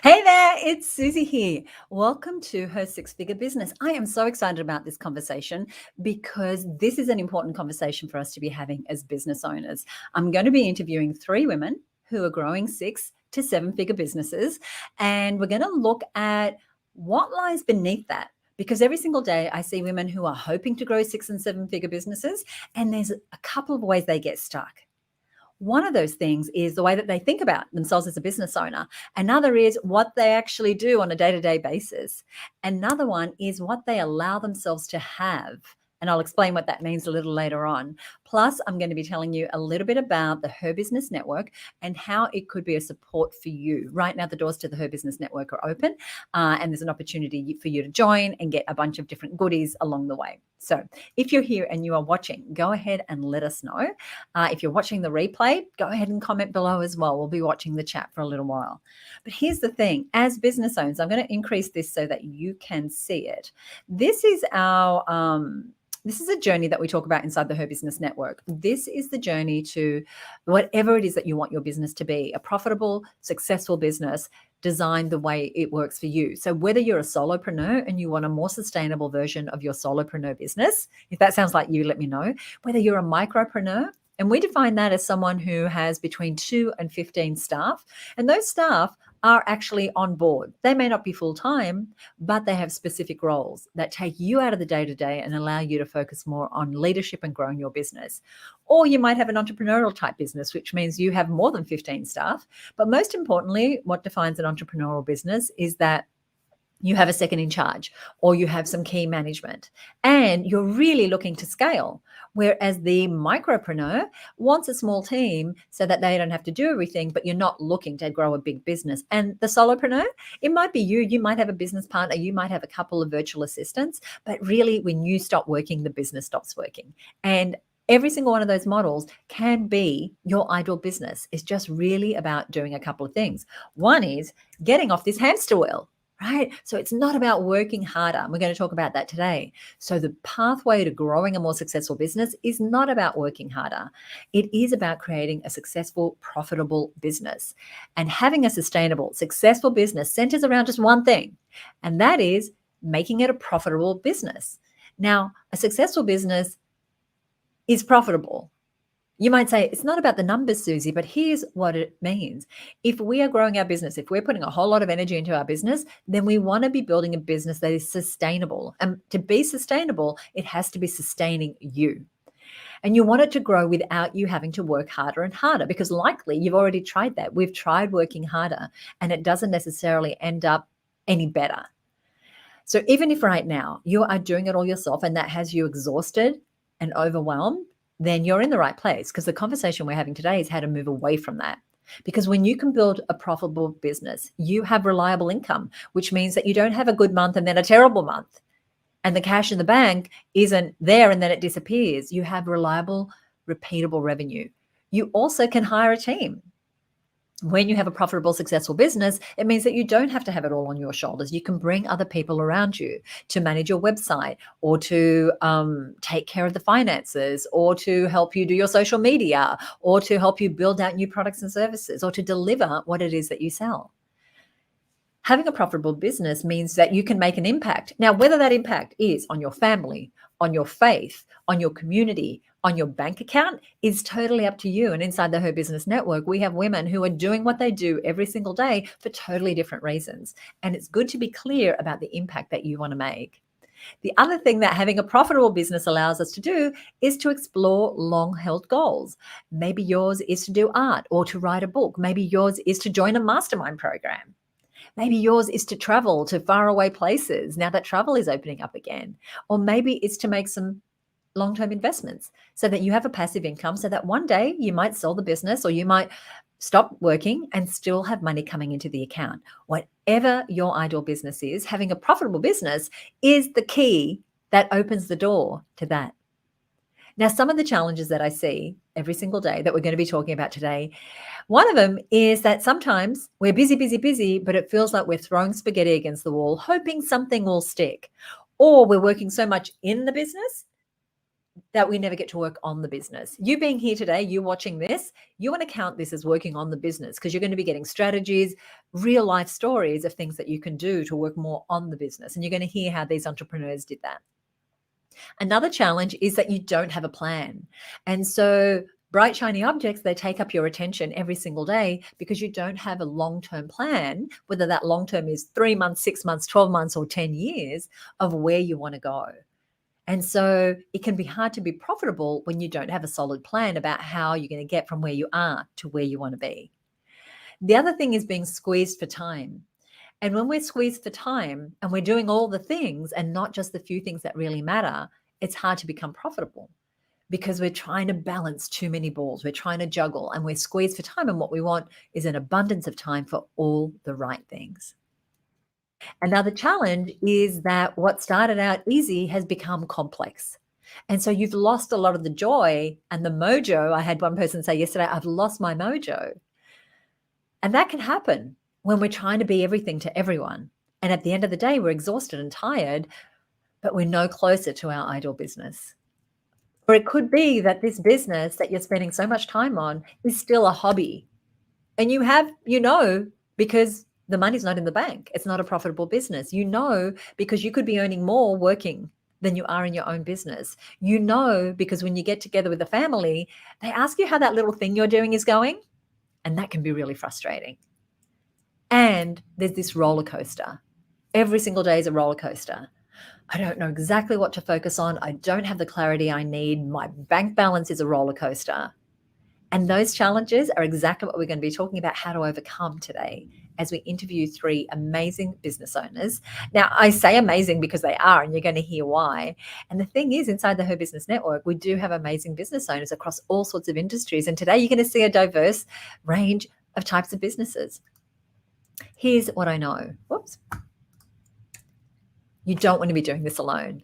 Hey there, it's Susie here. Welcome to Her Six-Figure Business. I am so excited about this conversation because this is an important conversation for us to be having as business owners. I'm going to be interviewing 3 women who are growing 6 to 7-figure businesses, and we're going to look at what lies beneath that. Because every single day I see women who are hoping to grow 6 and 7-figure businesses, and there's a couple of ways they get stuck. One of those things is the way that they think about themselves as a business owner. Another is what they actually do on a day-to-day basis. Another one is what they allow themselves to have. And I'll explain what that means a little later on. Plus, I'm going to be telling you a little bit about the Her Business Network and how it could be a support for you. Right now, the doors to the Her Business Network are open, and there's an opportunity for you to join and get a bunch of different goodies along the way. So if you're here and you are watching, go ahead and let us know. If you're watching the replay, go ahead and comment below as well. We'll be watching the chat for a little while. But here's the thing. As business owners, I'm going to increase this so that you can see it. This is a journey that we talk about inside the Her Business Network. This is the journey to whatever it is that you want your business to be, a profitable, successful business designed the way it works for you. So whether you're a solopreneur and you want a more sustainable version of your solopreneur business, if that sounds like you, let me know. Whether you're a micropreneur, and we define that as someone who has between 2 and 15 staff, and those staff are actually on board. They may not be full-time, but they have specific roles that take you out of the day-to-day and allow you to focus more on leadership and growing your business. Or you might have an entrepreneurial type business, which means you have more than 15 staff. But most importantly, what defines an entrepreneurial business is that you have a second in charge, or you have some key management, and you're really looking to scale. Whereas the micropreneur wants a small team so that they don't have to do everything, but you're not looking to grow a big business. And the solopreneur, it might be you might have a business partner, you might have a couple of virtual assistants, but really when you stop working, the business stops working. And every single one of those models can be your ideal business. It's just really about doing a couple of things. One is getting off this hamster wheel. Right? So it's not about working harder. We're going to talk about that today. So the pathway to growing a more successful business is not about working harder. It is about creating a successful, profitable business. And having a sustainable, successful business centers around just one thing, and that is making it a profitable business. Now, a successful business is profitable. You might say, it's not about the numbers, Susie, but here's what it means. If we are growing our business, if we're putting a whole lot of energy into our business, then we want to be building a business that is sustainable. And to be sustainable, it has to be sustaining you. And you want it to grow without you having to work harder and harder, because likely you've already tried that. We've tried working harder, and it doesn't necessarily end up any better. So even if right now you are doing it all yourself and that has you exhausted and overwhelmed, then you're in the right place, because the conversation we're having today is how to move away from that. Because when you can build a profitable business, you have reliable income, which means that you don't have a good month and then a terrible month, and the cash in the bank isn't there and then it disappears. You have reliable, repeatable revenue. You also can hire a team. When you have a profitable, successful business, it means that you don't have to have it all on your shoulders. You can bring other people around you to manage your website, or to take care of the finances, or to help you do your social media, or to help you build out new products and services, or to deliver what it is that you sell. Having a profitable business means that you can make an impact. Now, whether that impact is on your family, on your faith, on your community, on your bank account, is totally up to you. And inside the Her Business Network, we have women who are doing what they do every single day for totally different reasons. And it's good to be clear about the impact that you want to make. The other thing that having a profitable business allows us to do is to explore long-held goals. Maybe yours is to do art or to write a book. Maybe yours is to join a mastermind program. Maybe yours is to travel to faraway places now that travel is opening up again. Or maybe it's to make some long-term investments so that you have a passive income, so that one day you might sell the business, or you might stop working and still have money coming into the account. Whatever your ideal business is, having a profitable business is the key that opens the door to that. Now, some of the challenges that I see every single day that we're going to be talking about today, one of them is that sometimes we're busy, but it feels like we're throwing spaghetti against the wall, hoping something will stick. Or we're working so much in the business that we never get to work on the business. You being here today, you watching this, you want to count this as working on the business, because you're going to be getting strategies, real life stories of things that you can do to work more on the business. And you're going to hear how these entrepreneurs did that. Another challenge is that you don't have a plan. And so bright, shiny objects, they take up your attention every single day because you don't have a long-term plan, whether that long-term is 3 months, 6 months, 12 months, or 10 years of where you want to go. And so it can be hard to be profitable when you don't have a solid plan about how you're going to get from where you are to where you want to be. The other thing is being squeezed for time. And when we're squeezed for time and we're doing all the things and not just the few things that really matter, it's hard to become profitable because we're trying to balance too many balls. We're trying to juggle and we're squeezed for time. And what we want is an abundance of time for all the right things. Another challenge is that what started out easy has become complex. And so you've lost a lot of the joy and the mojo. I had one person say yesterday, I've lost my mojo. And that can happen when we're trying to be everything to everyone. And at the end of the day, we're exhausted and tired, but we're no closer to our ideal business. Or it could be that this business that you're spending so much time on is still a hobby. And you have, because the money's not in the bank. It's not a profitable business. Because you could be earning more working than you are in your own business. Because when you get together with the family, they ask you how that little thing you're doing is going. And that can be really frustrating. And there's this roller coaster. Every single day is a roller coaster. I don't know exactly what to focus on. I don't have the clarity I need. My bank balance is a roller coaster. And those challenges are exactly what we're going to be talking about how to overcome today as we interview 3 amazing business owners. Now, I say amazing because they are, and you're going to hear why. And the thing is, inside the Her Business Network, we do have amazing business owners across all sorts of industries. And today you're going to see a diverse range of types of businesses. Here's what I know. Whoops. You don't want to be doing this alone.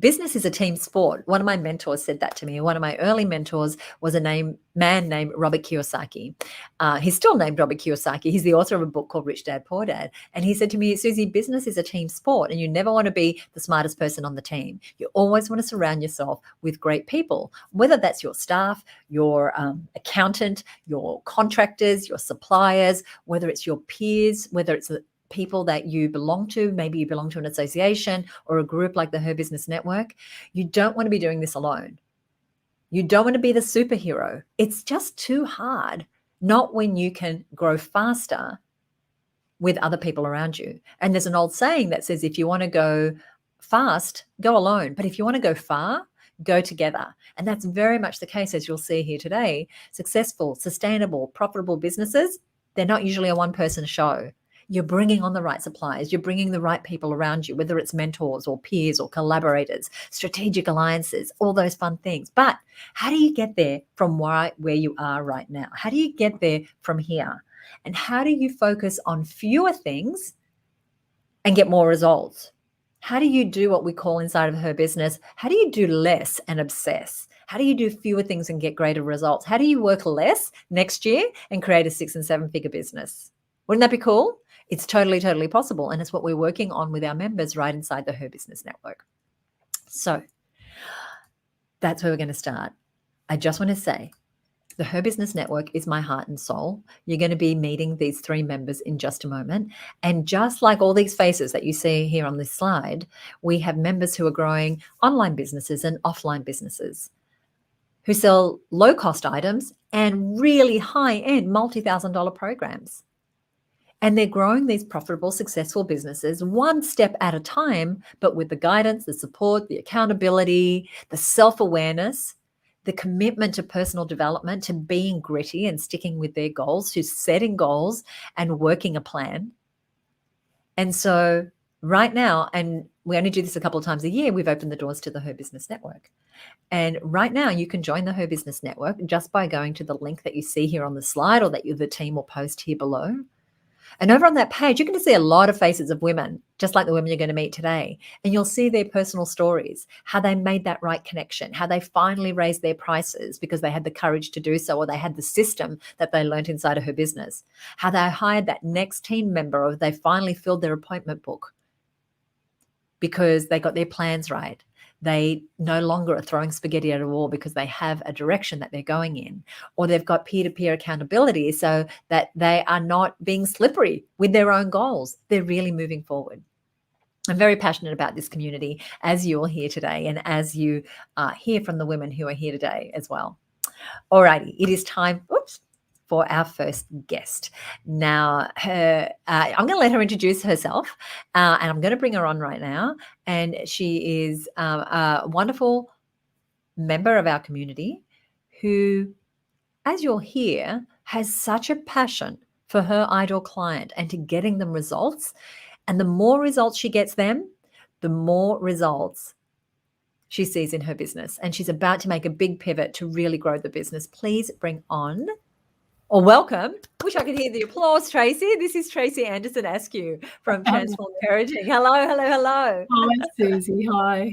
Business is a team sport. One of my mentors said that to me. One of my early mentors was a man named Robert Kiyosaki. He's still named Robert Kiyosaki. He's the author of a book called Rich Dad, Poor Dad. And he said to me, Susie, business is a team sport, and you never want to be the smartest person on the team. You always want to surround yourself with great people, whether that's your staff, your accountant, your contractors, your suppliers, whether it's your peers, whether it's people that you belong to. Maybe you belong to an association or a group like the Her Business Network. You don't want to be doing this alone. You don't want to be the superhero. It's just too hard, not when you can grow faster with other people around you. And there's an old saying that says, if you want to go fast, go alone. But if you want to go far, go together. And that's very much the case, as you'll see here today. Successful, sustainable, profitable businesses, they're not usually a one-person show. You're bringing on the right suppliers. You're bringing the right people around you, whether it's mentors or peers or collaborators, strategic alliances, all those fun things. But how do you get there from where you are right now? How do you get there from here? And how do you focus on fewer things and get more results? How do you do what we call inside of Her Business? How do you do less and obsess? How do you do fewer things and get greater results? How do you work less next year and create a 6- and 7-figure business? Wouldn't that be cool? It's totally, totally possible. And it's what we're working on with our members right inside the Her Business Network. So that's where we're going to start. I just want to say the Her Business Network is my heart and soul. You're going to be meeting these 3 members in just a moment. And just like all these faces that you see here on this slide, we have members who are growing online businesses and offline businesses, who sell low-cost items and really high-end multi-thousand-dollar programs. And they're growing these profitable, successful businesses one step at a time, but with the guidance, the support, the accountability, the self-awareness, the commitment to personal development, to being gritty and sticking with their goals, to setting goals and working a plan. And so right now, and we only do this a couple of times a year, we've opened the doors to the Her Business Network. And right now you can join the Her Business Network just by going to the link that you see here on the slide, or that the team will post here below. And over on that page, you're going to see a lot of faces of women, just like the women you're going to meet today. And you'll see their personal stories, how they made that right connection, how they finally raised their prices because they had the courage to do so, or they had the system that they learned inside of Her Business, how they hired that next team member, or they finally filled their appointment book because they got their plans right. they no longer are throwing spaghetti at a wall because they have a direction that they're going in, or they've got peer-to-peer accountability so that they are not being slippery with their own goals. They're really moving forward. I'm very passionate about this community, as you will hear today, and as you hear from the women who are here today as well. Alrighty, it is time for our first guest. Now, I'm going to let her introduce herself, and I'm going to bring her on right now. And she is a wonderful member of our community who, as you'll hear, has such a passion for her ideal client and to getting them results. And the more results she gets them, the more results she sees in her business. And she's about to make a big pivot to really grow the business. Please bring on, or welcome, wish I could hear the applause, Tracy. This is Tracy Anderson Askew from Transform Parenting. Hello, hello, hello. Hi, Susie. Hi.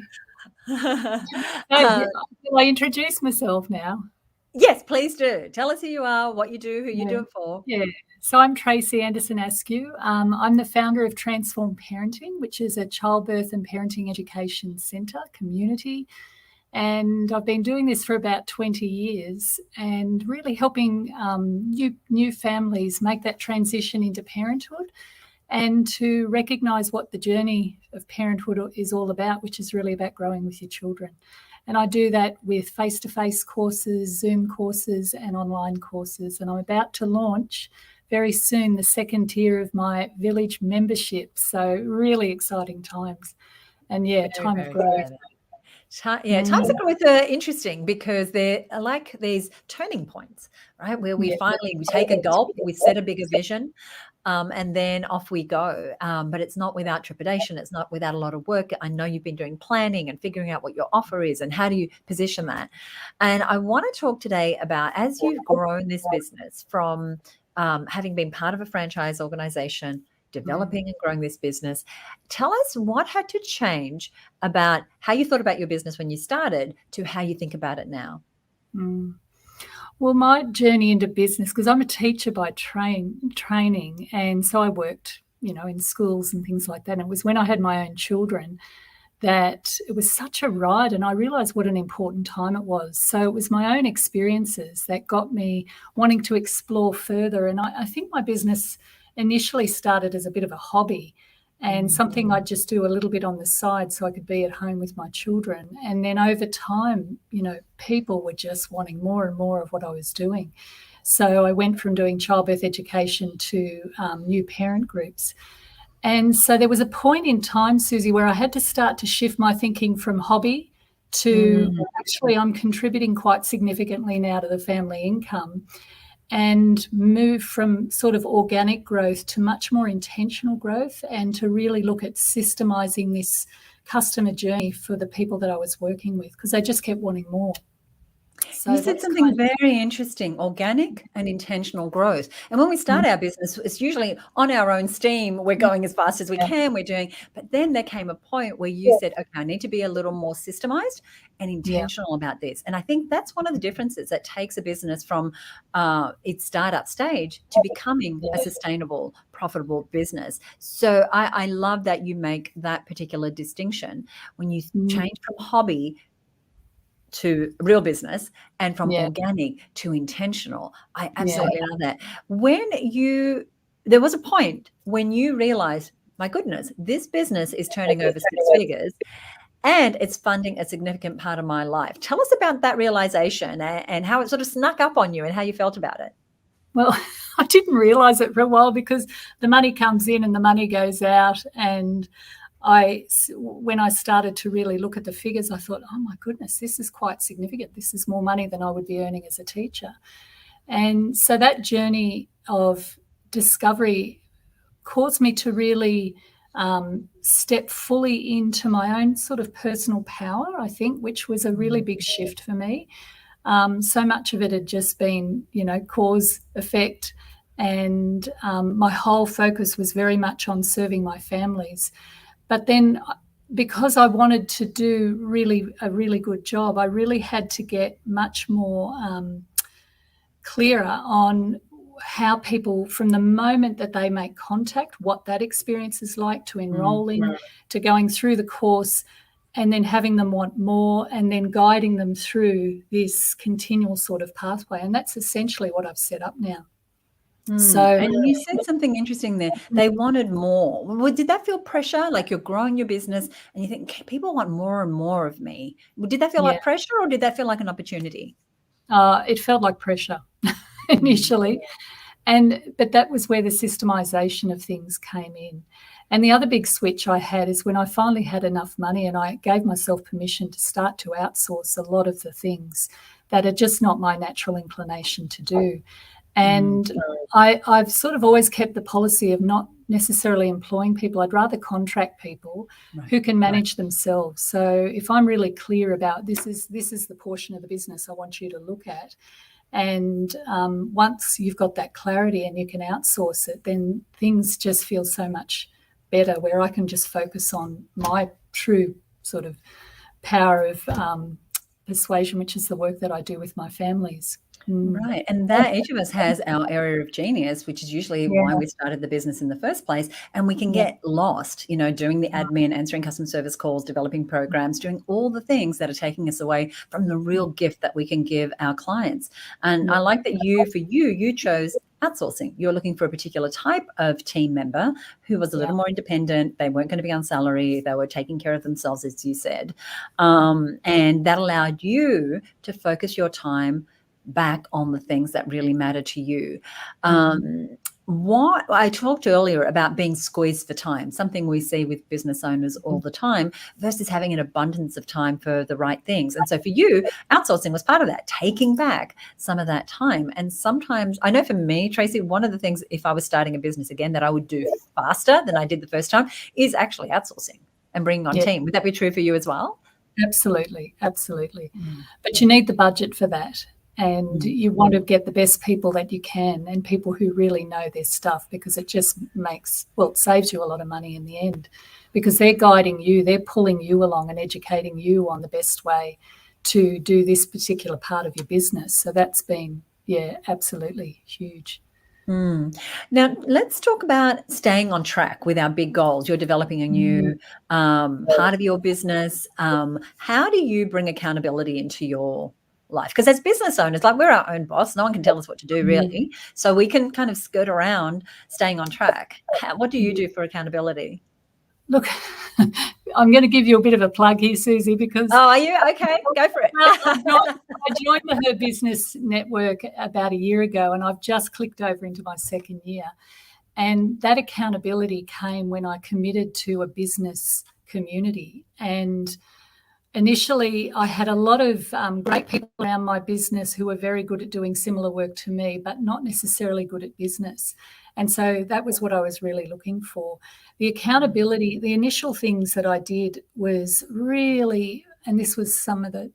Will I introduce myself now? Yes, please do. Tell us who you are, what you do, who you do it for. Yeah. So I'm Tracy Anderson Askew. I'm the founder of Transform Parenting, which is a childbirth and parenting education centre community. And I've been doing this for about 20 years and really helping new families make that transition into parenthood and to recognise what the journey of parenthood is all about, which is really about growing with your children. And I do that with face-to-face courses, Zoom courses and online courses. And I'm about to launch very soon the second tier of my village membership. So really exciting times. And time of growth. Times of growth are interesting because they're like these turning points, right? Where we take a gulp, we set a bigger vision, and then off we go. But it's not without trepidation. It's not without a lot of work. I know you've been doing planning and figuring out what your offer is and how do you position that. And I want to talk today about, as you've grown this business from having been part of a franchise organization, developing and growing this business, tell us what had to change about how you thought about your business when you started to how you think about it now. Well, my journey into business, because I'm a teacher by training, and so I worked, in schools and things like that. And it was when I had my own children that it was such a ride, and I realised what an important time it was. So it was my own experiences that got me wanting to explore further. And I think my business initially started as a bit of a hobby and something I'd just do a little bit on the side so I could be at home with my children. And then over time, people were just wanting more and more of what I was doing. So I went from doing childbirth education to new parent groups. And so there was a point in time, Susie, where I had to start to shift my thinking from hobby to actually I'm contributing quite significantly now to the family income, and move from sort of organic growth to much more intentional growth, and to really look at systemizing this customer journey for the people that I was working with, because they just kept wanting more. So you said something very interesting, organic and intentional growth. And when we start our business, it's usually on our own steam. We're going as fast as we can. But then there came a point where you said, okay, I need to be a little more systemized and intentional about this. And I think that's one of the differences that takes a business from its startup stage to becoming a sustainable, profitable business. So I love that you make that particular distinction when you change from hobby to real business and from organic to intentional. I absolutely love that. There was a point when you realized, my goodness, this business is turning over 6 figures and it's funding a significant part of my life. Tell us about that realization and how it sort of snuck up on you and how you felt about it. Well, I didn't realize it for a while because the money comes in and the money goes out. And when I started to really look at the figures, I thought, oh my goodness, this is quite significant. This is more money than I would be earning as a teacher. And so that journey of discovery caused me to really step fully into my own sort of personal power, I think, which was a really big shift for me. So much of it had just been, cause, effect, and my whole focus was very much on serving my families. But then because I wanted to do a really good job, I really had to get much more clearer on how people, from the moment that they make contact, what that experience is like, to enrolling, to going through the course, and then having them want more, and then guiding them through this continual sort of pathway. And that's essentially what I've set up now. So, and you said something interesting there. They wanted more. Well, did that feel pressure? Like you're growing your business and you think people want more and more of me. Did that feel like pressure, or did that feel like an opportunity? It felt like pressure initially. But that was where the systemization of things came in. And the other big switch I had is when I finally had enough money and I gave myself permission to start to outsource a lot of the things that are just not my natural inclination to do. And I've sort of always kept the policy of not necessarily employing people. I'd rather contract people who can manage themselves. So if I'm really clear about this is the portion of the business I want you to look at, and once you've got that clarity and you can outsource it, then things just feel so much better, where I can just focus on my true sort of power of persuasion, which is the work that I do with my families. Right. And that each of us has our area of genius, which is usually why we started the business in the first place. And we can get lost, doing the admin, answering customer service calls, developing programs, doing all the things that are taking us away from the real gift that we can give our clients. And I like that you chose outsourcing. You're looking for a particular type of team member who was a little more independent. They weren't going to be on salary. They were taking care of themselves, as you said. And that allowed you to focus your time back on the things that really matter to you. What I talked earlier about being squeezed for time, something we see with business owners all the time, versus having an abundance of time for the right things. And so for you, outsourcing was part of that, taking back some of that time. And sometimes, I know for me, Tracy, one of the things, if I was starting a business again, that I would do faster than I did the first time is actually outsourcing and bringing on team. Would that be true for you as well? Absolutely. But you need the budget for that. And you want to get the best people that you can, and people who really know their stuff, because it just it saves you a lot of money in the end, because they're guiding you, they're pulling you along and educating you on the best way to do this particular part of your business. So that's been, absolutely huge. Now, let's talk about staying on track with our big goals. You're developing a new part of your business. How do you bring accountability into your life? Because as business owners, like, we're our own boss. No one can tell us what to do, really. So we can kind of skirt around staying on track. What do you do for accountability? Look, I'm going to give you a bit of a plug here, Susie, because... Oh, are you? Okay, go for it. I joined the Her Business Network about a year ago, and I've just clicked over into my second year. And that accountability came when I committed to a business community. And initially, I had a lot of great people around my business who were very good at doing similar work to me, but not necessarily good at business. And so that was what I was really looking for. The accountability, the initial things that I did was really, and this was some of the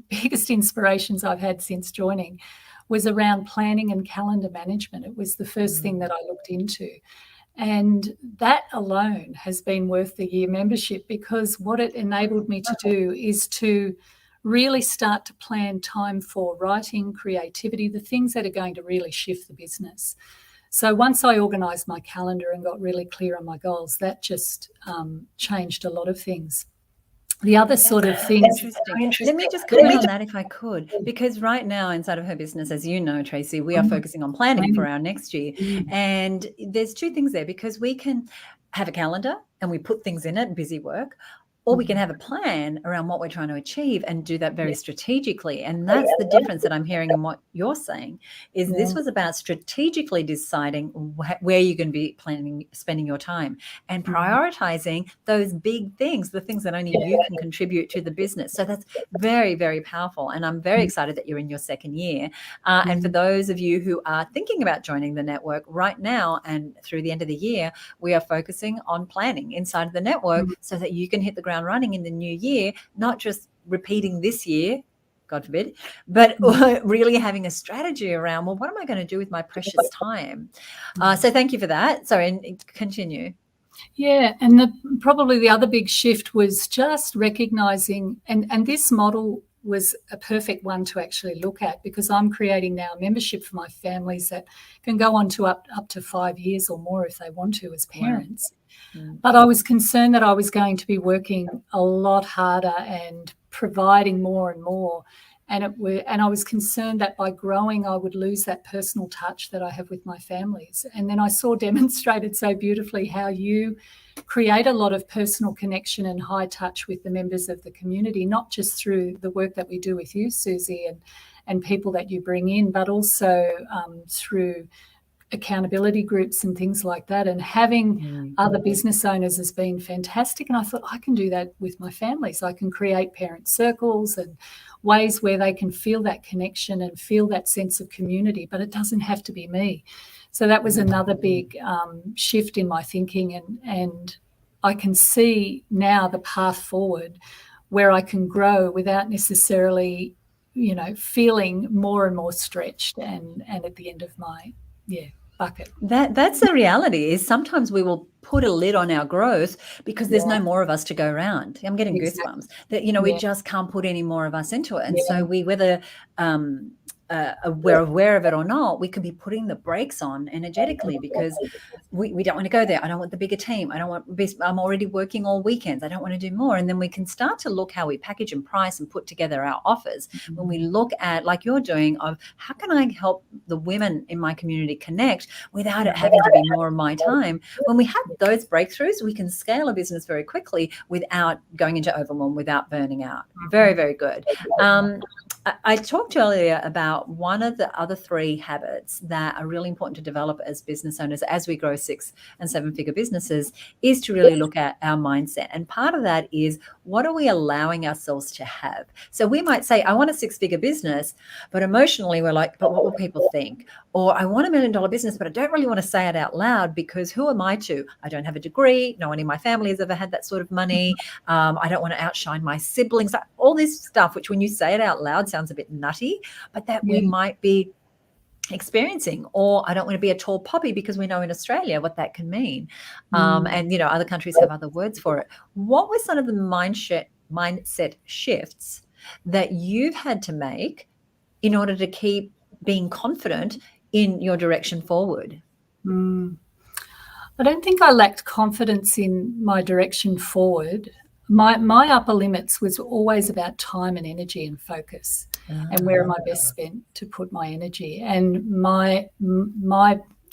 biggest inspirations I've had since joining, was around planning and calendar management. It was the first thing that I looked into. And that alone has been worth the year membership, because what it enabled me to do is to really start to plan time for writing, creativity, the things that are going to really shift the business. So once I organised my calendar and got really clear on my goals, that just changed a lot of things. The other sort of things... Interesting. Let me just comment on that if I could, because right now inside of Her Business, as you know, Tracy, we are focusing on planning for our next year. And there's two things there, because we can have a calendar and we put things in it, busy work, or we can have a plan around what we're trying to achieve and do that very strategically. And that's the difference that I'm hearing in what you're saying, is this was about strategically deciding where you're going to be spending your time, and prioritizing those big things, the things that only you can contribute to the business. So that's very, very powerful. And I'm very excited that you're in your second year. And for those of you who are thinking about joining the network right now and through the end of the year, we are focusing on planning inside of the network so that you can hit the ground running in the new year, not just repeating this year, God forbid, but really having a strategy around, well, what am I going to do with my precious time? So thank you for that. Sorry, continue. Yeah, and probably the other big shift was just recognising, and this model was a perfect one to actually look at, because I'm creating now a membership for my families that can go on to up to 5 years or more if they want to as parents. Wow. But I was concerned that I was going to be working a lot harder and providing more and more. And I was concerned that by growing, I would lose that personal touch that I have with my families. And then I saw demonstrated so beautifully how you create a lot of personal connection and high touch with the members of the community, not just through the work that we do with you, Susie, and people that you bring in, but also through accountability groups and things like that. And having other business owners has been fantastic. And I thought, I can do that with my families. I can create parent circles and ways where they can feel that connection and feel that sense of community, but it doesn't have to be me. So that was another big shift in my thinking, and I can see now the path forward where I can grow without necessarily, feeling more and more stretched and at the end of my bucket. That's the reality, is sometimes we will put a lid on our growth because there's no more of us to go around. I'm getting goosebumps that, we just can't put any more of us into it. And so we, whether we're aware of it or not, we could be putting the brakes on energetically because we don't want to go there. I don't want the bigger team. I'm already working all weekends. I don't want to do more. And then we can start to look how we package and price and put together our offers. When we look at, like you're doing, of how can I help the women in my community connect without it having to be more of my time. When we have those breakthroughs, we can scale a business very quickly without going into overwhelm, without burning out. Very, very good. I talked earlier about one of the other 3 habits that are really important to develop as business owners as we grow 6- and 7-figure businesses is to really look at our mindset. And part of that is, what are we allowing ourselves to have? So we might say, I want a 6-figure business, but emotionally we're like, but what will people think? Or I want $1 million business, but I don't really want to say it out loud because who am I to? I don't have a degree. No one in my family has ever had that sort of money. I don't want to outshine my siblings. All this stuff, which when you say it out loud sounds a bit nutty, but that we might be experiencing. Or I don't want to be a tall poppy, because we know in Australia what that can mean. And, other countries have other words for it. What were some of the mindset shifts that you've had to make in order to keep being confident in your direction forward? I don't think I lacked confidence in my direction forward. My upper limits was always about time and energy and focus, and where am I best spent to put my energy. And my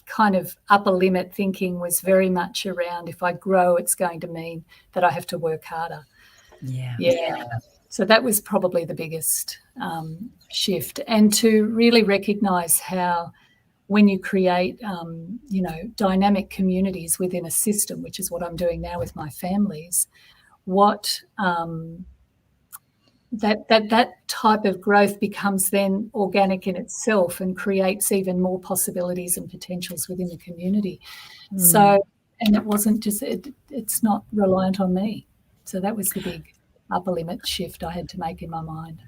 kind of upper limit thinking was very much around, if I grow, it's going to mean that I have to work harder. Yeah. So that was probably the biggest shift, and to really recognise how, when you create, dynamic communities within a system, which is what I'm doing now with my families, what that type of growth becomes then organic in itself and creates even more possibilities and potentials within the community. So, and it wasn't just, it's not reliant on me. So that was the big upper limit shift I had to make in my mind.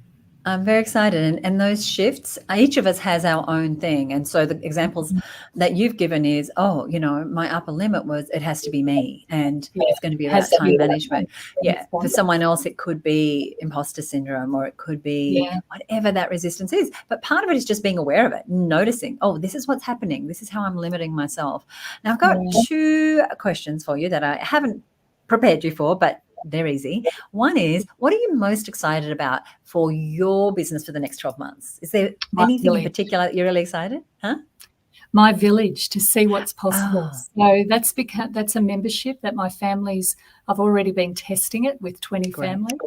I'm very excited. And those shifts, each of us has our own thing. And so the examples that you've given is, my upper limit was, it has to be me, and it's going to be about time management. For someone else, it could be imposter syndrome, or it could be whatever that resistance is. But part of it is just being aware of it, noticing, this is what's happening. This is how I'm limiting myself. Now, I've got 2 questions for you that I haven't prepared you for, but they're easy. One is, what are you most excited about for your business for the next 12 months? Is there anything in particular that you're really excited? My village, to see what's possible. So that's a membership that my families, I've already been testing it with 20 families,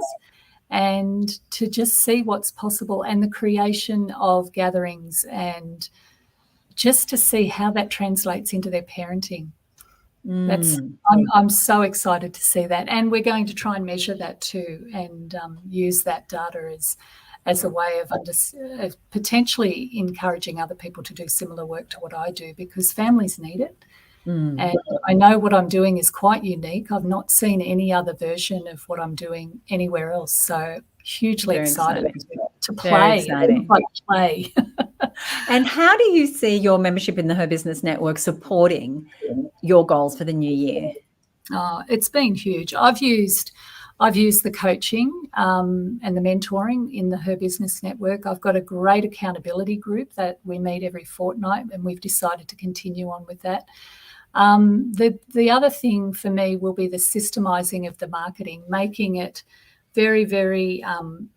and to just see what's possible, and the creation of gatherings, and just to see how that translates into their parenting. I'm so excited to see that, and we're going to try and measure that too, and use that data as a way of potentially encouraging other people to do similar work to what I do, because families need it. And I know what I'm doing is quite unique. I've not seen any other version of what I'm doing anywhere else. So hugely excited to play. Play. And how do you see your membership in the Her Business Network supporting your goals for the new year? It's been huge. I've used I've used the coaching and the mentoring in the Her Business Network. I've got a great accountability group that we meet every fortnight, and we've decided to continue on with that. The other thing for me will be the systemizing of the marketing, making it very, very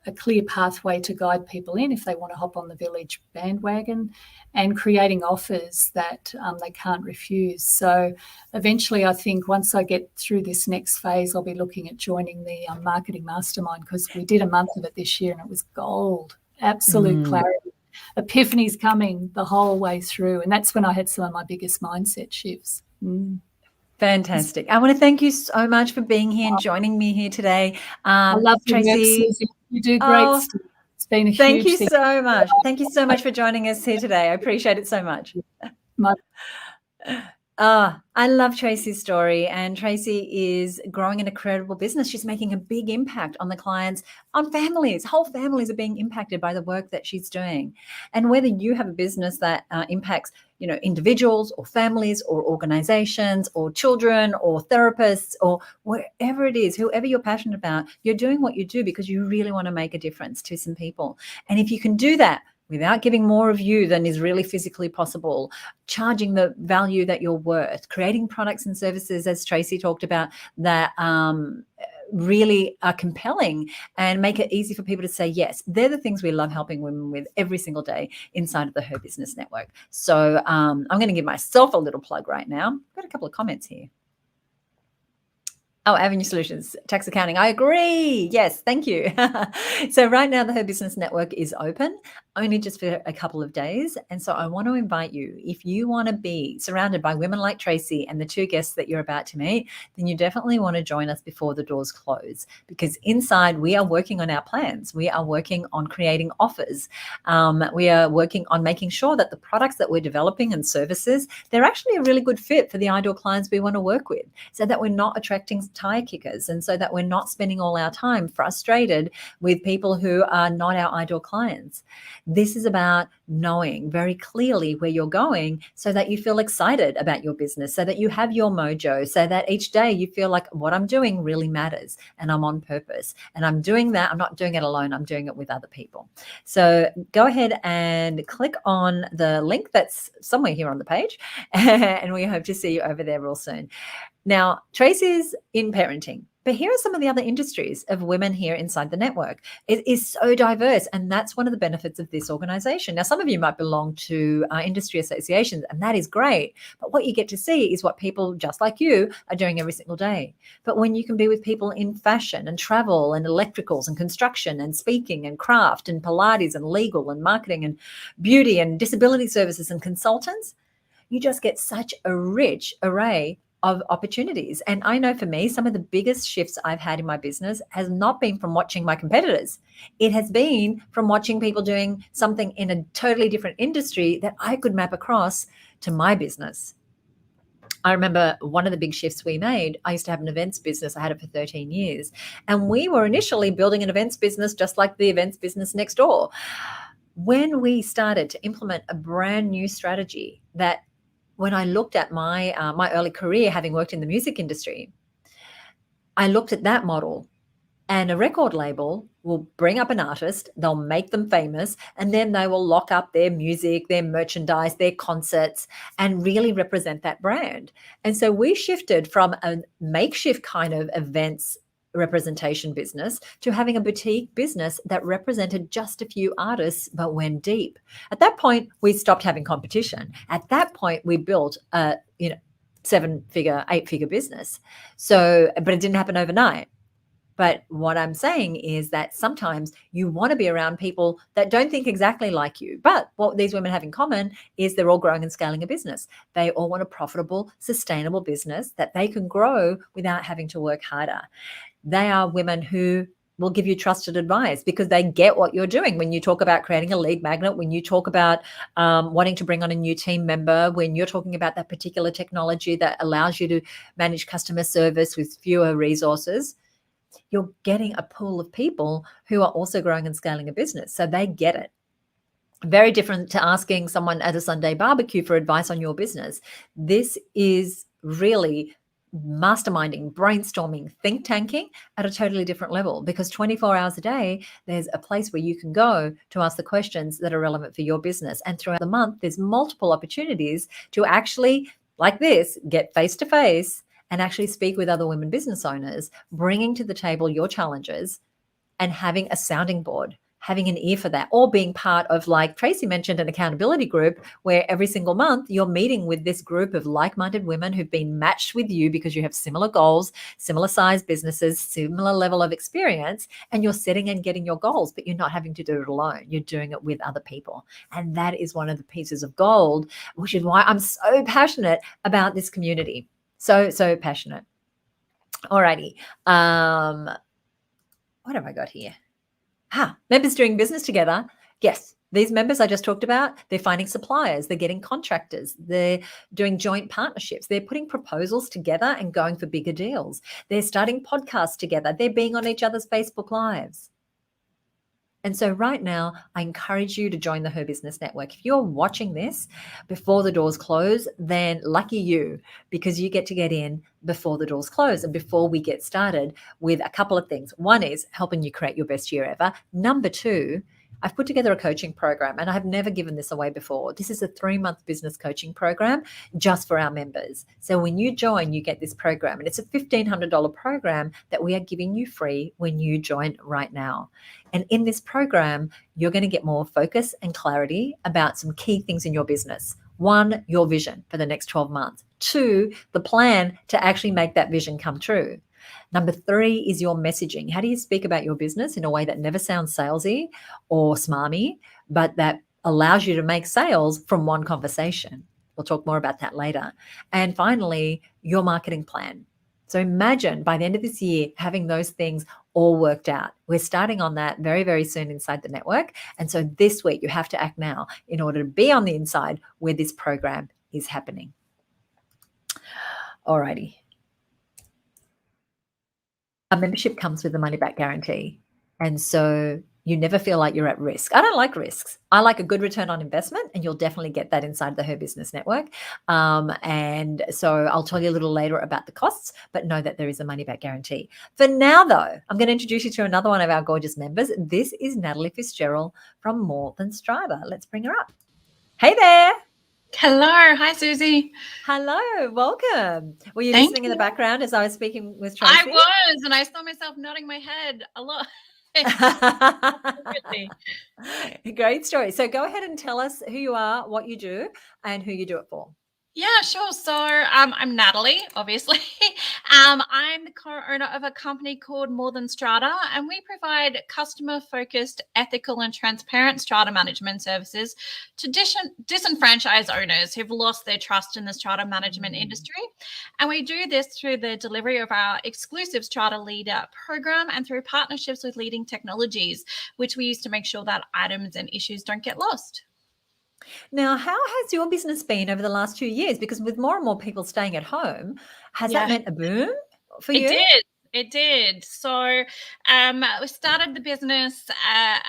a clear pathway to guide people in if they want to hop on the Village bandwagon, and creating offers that they can't refuse. So eventually, I think once I get through this next phase, I'll be looking at joining the marketing mastermind, because we did a month of it this year and it was gold, absolute clarity. Epiphanies coming the whole way through. And that's when I had some of my biggest mindset shifts. Fantastic. I want to thank you so much for being here and joining me here today. I love Tracy. You do great stuff. It's been a huge Thank you thing. so much. Thank you so much for joining us here today. I appreciate it so much. I love Tracy's story, and Tracy is growing an incredible business. She's making a big impact on the clients, on families. Whole families are being impacted by the work that she's doing. And whether you have a business that impacts, individuals or families or organizations or children or therapists or wherever it is, whoever you're passionate about, you're doing what you do because you really want to make a difference to some people. And if you can do that without giving more of you than is really physically possible, charging the value that you're worth, creating products and services, as Tracy talked about, that really are compelling and make it easy for people to say yes. They're the things we love helping women with every single day inside of the Her Business Network. So I'm going to give myself a little plug right now. I've got a couple of comments here. Oh, Avenue Solutions, tax accounting. I agree. Yes, thank you. So right now the Her Business Network is open, only just for a couple of days. And so I want to invite you, if you want to be surrounded by women like Tracy and the two guests that you're about to meet, then you definitely want to join us before the doors close, because inside we are working on our plans. We are working on creating offers. We are working on making sure that the products that we're developing and services, they're actually a really good fit for the ideal clients we want to work with, so that we're not attracting tire kickers, and so that we're not spending all our time frustrated with people who are not our ideal clients. This is about knowing very clearly where you're going so that you feel excited about your business, so that you have your mojo, so that each day you feel like what I'm doing really matters and I'm on purpose. And I'm doing that. I'm not doing it alone. I'm doing it with other people. So go ahead and click on the link that's somewhere here on the page, and we hope to see you over there real soon. Now, Tracy's in parenting, but here are some of the other industries of women here inside the network. It is so diverse, and that's one of the benefits of this organization. Now, some of you might belong to industry associations, and that is great. But what you get to see is what people just like you are doing every single day. But when you can be with people in fashion and travel and electricals and construction and speaking and craft and Pilates and legal and marketing and beauty and disability services and consultants, you just get such a rich array of opportunities. And I know for me, some of the biggest shifts I've had in my business has not been from watching my competitors. It has been from watching people doing something in a totally different industry that I could map across to my business. I remember one of the big shifts we made. I used to have an events business. I had it for 13 years. And we were initially building an events business just like the events business next door. When we started to implement a brand new strategy that, when I looked at my early career, having worked in the music industry, I looked at that model, and a record label will bring up an artist, they'll make them famous, and then they will lock up their music, their merchandise, their concerts, and really represent that brand. And so we shifted from a makeshift kind of events representation business to having a boutique business that represented just a few artists but went deep. At that point, we stopped having competition. At that point, we built a 7-figure, 8-figure business. So, but it didn't happen overnight. But what I'm saying is that sometimes you want to be around people that don't think exactly like you. But what these women have in common is they're all growing and scaling a business. They all want a profitable, sustainable business that they can grow without having to work harder. They are women who will give you trusted advice because they get what you're doing. When you talk about creating a lead magnet, when you talk about wanting to bring on a new team member, when you're talking about that particular technology that allows you to manage customer service with fewer resources, you're getting a pool of people who are also growing and scaling a business. So they get it. Very different to asking someone at a Sunday barbecue for advice on your business. This is really masterminding, brainstorming, think tanking at a totally different level, because 24 hours a day, there's a place where you can go to ask the questions that are relevant for your business. And throughout the month, there's multiple opportunities to actually, like this, get face to face and actually speak with other women business owners, bringing to the table your challenges and having a sounding board, having an ear for that, or being part of, like Tracy mentioned, an accountability group where every single month you're meeting with this group of like-minded women who've been matched with you because you have similar goals, similar size businesses, similar level of experience, and you're setting and getting your goals, but you're not having to do it alone. You're doing it with other people. And that is one of the pieces of gold, which is why I'm so passionate about this community. So passionate. Alrighty. What have I got here? Members doing business together. Yes, these members I just talked about, they're finding suppliers, they're getting contractors, they're doing joint partnerships, they're putting proposals together and going for bigger deals. They're starting podcasts together, they're being on each other's Facebook Lives. And so right now, I encourage you to join the Her Business Network. If you're watching this before the doors close, then lucky you, because you get to get in before the doors close and before we get started with a couple of things. One is helping you create your best year ever. Number two, I've put together a coaching program, and I've never given this away before. This is a 3-month business coaching program just for our members. So when you join, you get this program, and it's a $1,500 program that we are giving you free when you join right now. And in this program, you're going to get more focus and clarity about some key things in your business. 1, your vision for the next 12 months. 2, the plan to actually make that vision come true. Number 3 is your messaging. How do you speak about your business in a way that never sounds salesy or smarmy, but that allows you to make sales from one conversation? We'll talk more about that later. And finally, your marketing plan. So imagine by the end of this year, having those things all worked out. We're starting on that very, very soon inside the network. And so this week, you have to act now in order to be on the inside where this program is happening. Alrighty. A membership comes with a money back guarantee. And so you never feel like you're at risk. I don't like risks. I like a good return on investment, and you'll definitely get that inside the Her Business Network. And so I'll tell you a little later about the costs, but know that there is a money back guarantee. For now, though, I'm going to introduce you to another one of our gorgeous members. This is Natalie Fitzgerald from More Than Strata. Let's bring her up. Hey there. Hello. Hi, Susie. Hello. Welcome. Were you Thank listening in the you. background as I was speaking with Tracy? I was, and I saw myself nodding my head a lot. Great story. So go ahead and tell us who you are, what you do, and who you do it for. Yeah, sure. So I'm Natalie, obviously. I'm the co-owner of a company called More Than Strata, and we provide customer-focused, ethical, and transparent strata management services to disenfranchised owners who've lost their trust in the strata management industry. And we do this through the delivery of our exclusive Strata Leader program and through partnerships with leading technologies, which we use to make sure that items and issues don't get lost. Now, how has your business been over the last 2 years? Because with more and more people staying at home, has that meant a boom for you? It did. So we started the business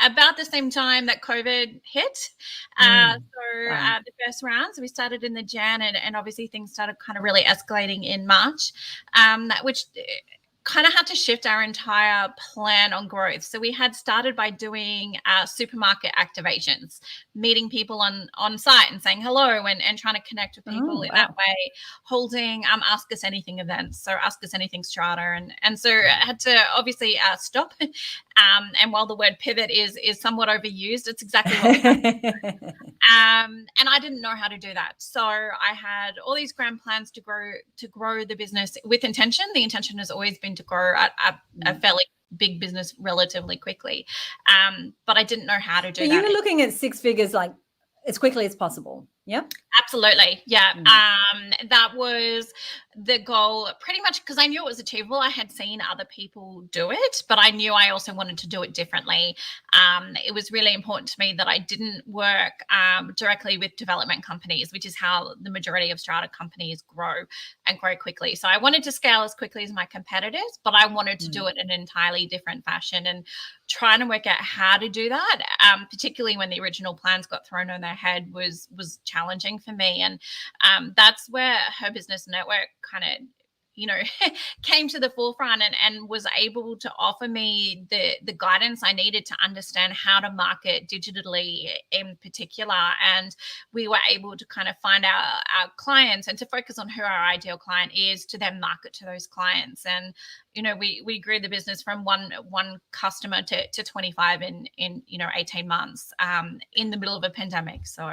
about the same time that COVID hit. The first round, so we started in the Jan, and obviously things started kind of really escalating in March, which kind of had to shift our entire plan on growth. So we had started by doing supermarket activations, meeting people on site and saying hello and trying to connect with people in that way, holding Ask Us Anything events, so Ask Us Anything Strata. And so I had to obviously stop. And while the word pivot is somewhat overused, it's exactly what we had to do. And I didn't know how to do that. So I had all these grand plans to grow the business with intention. The intention has always been to grow a fairly big business relatively quickly. But I didn't know how to do that. You were looking at 6 figures like as quickly as possible. Yeah. Absolutely. Yeah. That was the goal pretty much, because I knew it was achievable. I had seen other people do it, but I knew I also wanted to do it differently. It was really important to me that I didn't work directly with development companies, which is how the majority of strata companies grow and grow quickly. So I wanted to scale as quickly as my competitors, but I wanted to do it in an entirely different fashion, and trying to work out how to do that, particularly when the original plans got thrown on their head, was challenging for me. And that's where Her Business Network kind of came to the forefront and was able to offer me the guidance I needed to understand how to market digitally in particular. And we were able to kind of find our clients and to focus on who our ideal client is, to then market to those clients. And we grew the business from one customer to 25 in 18 months in the middle of a pandemic. So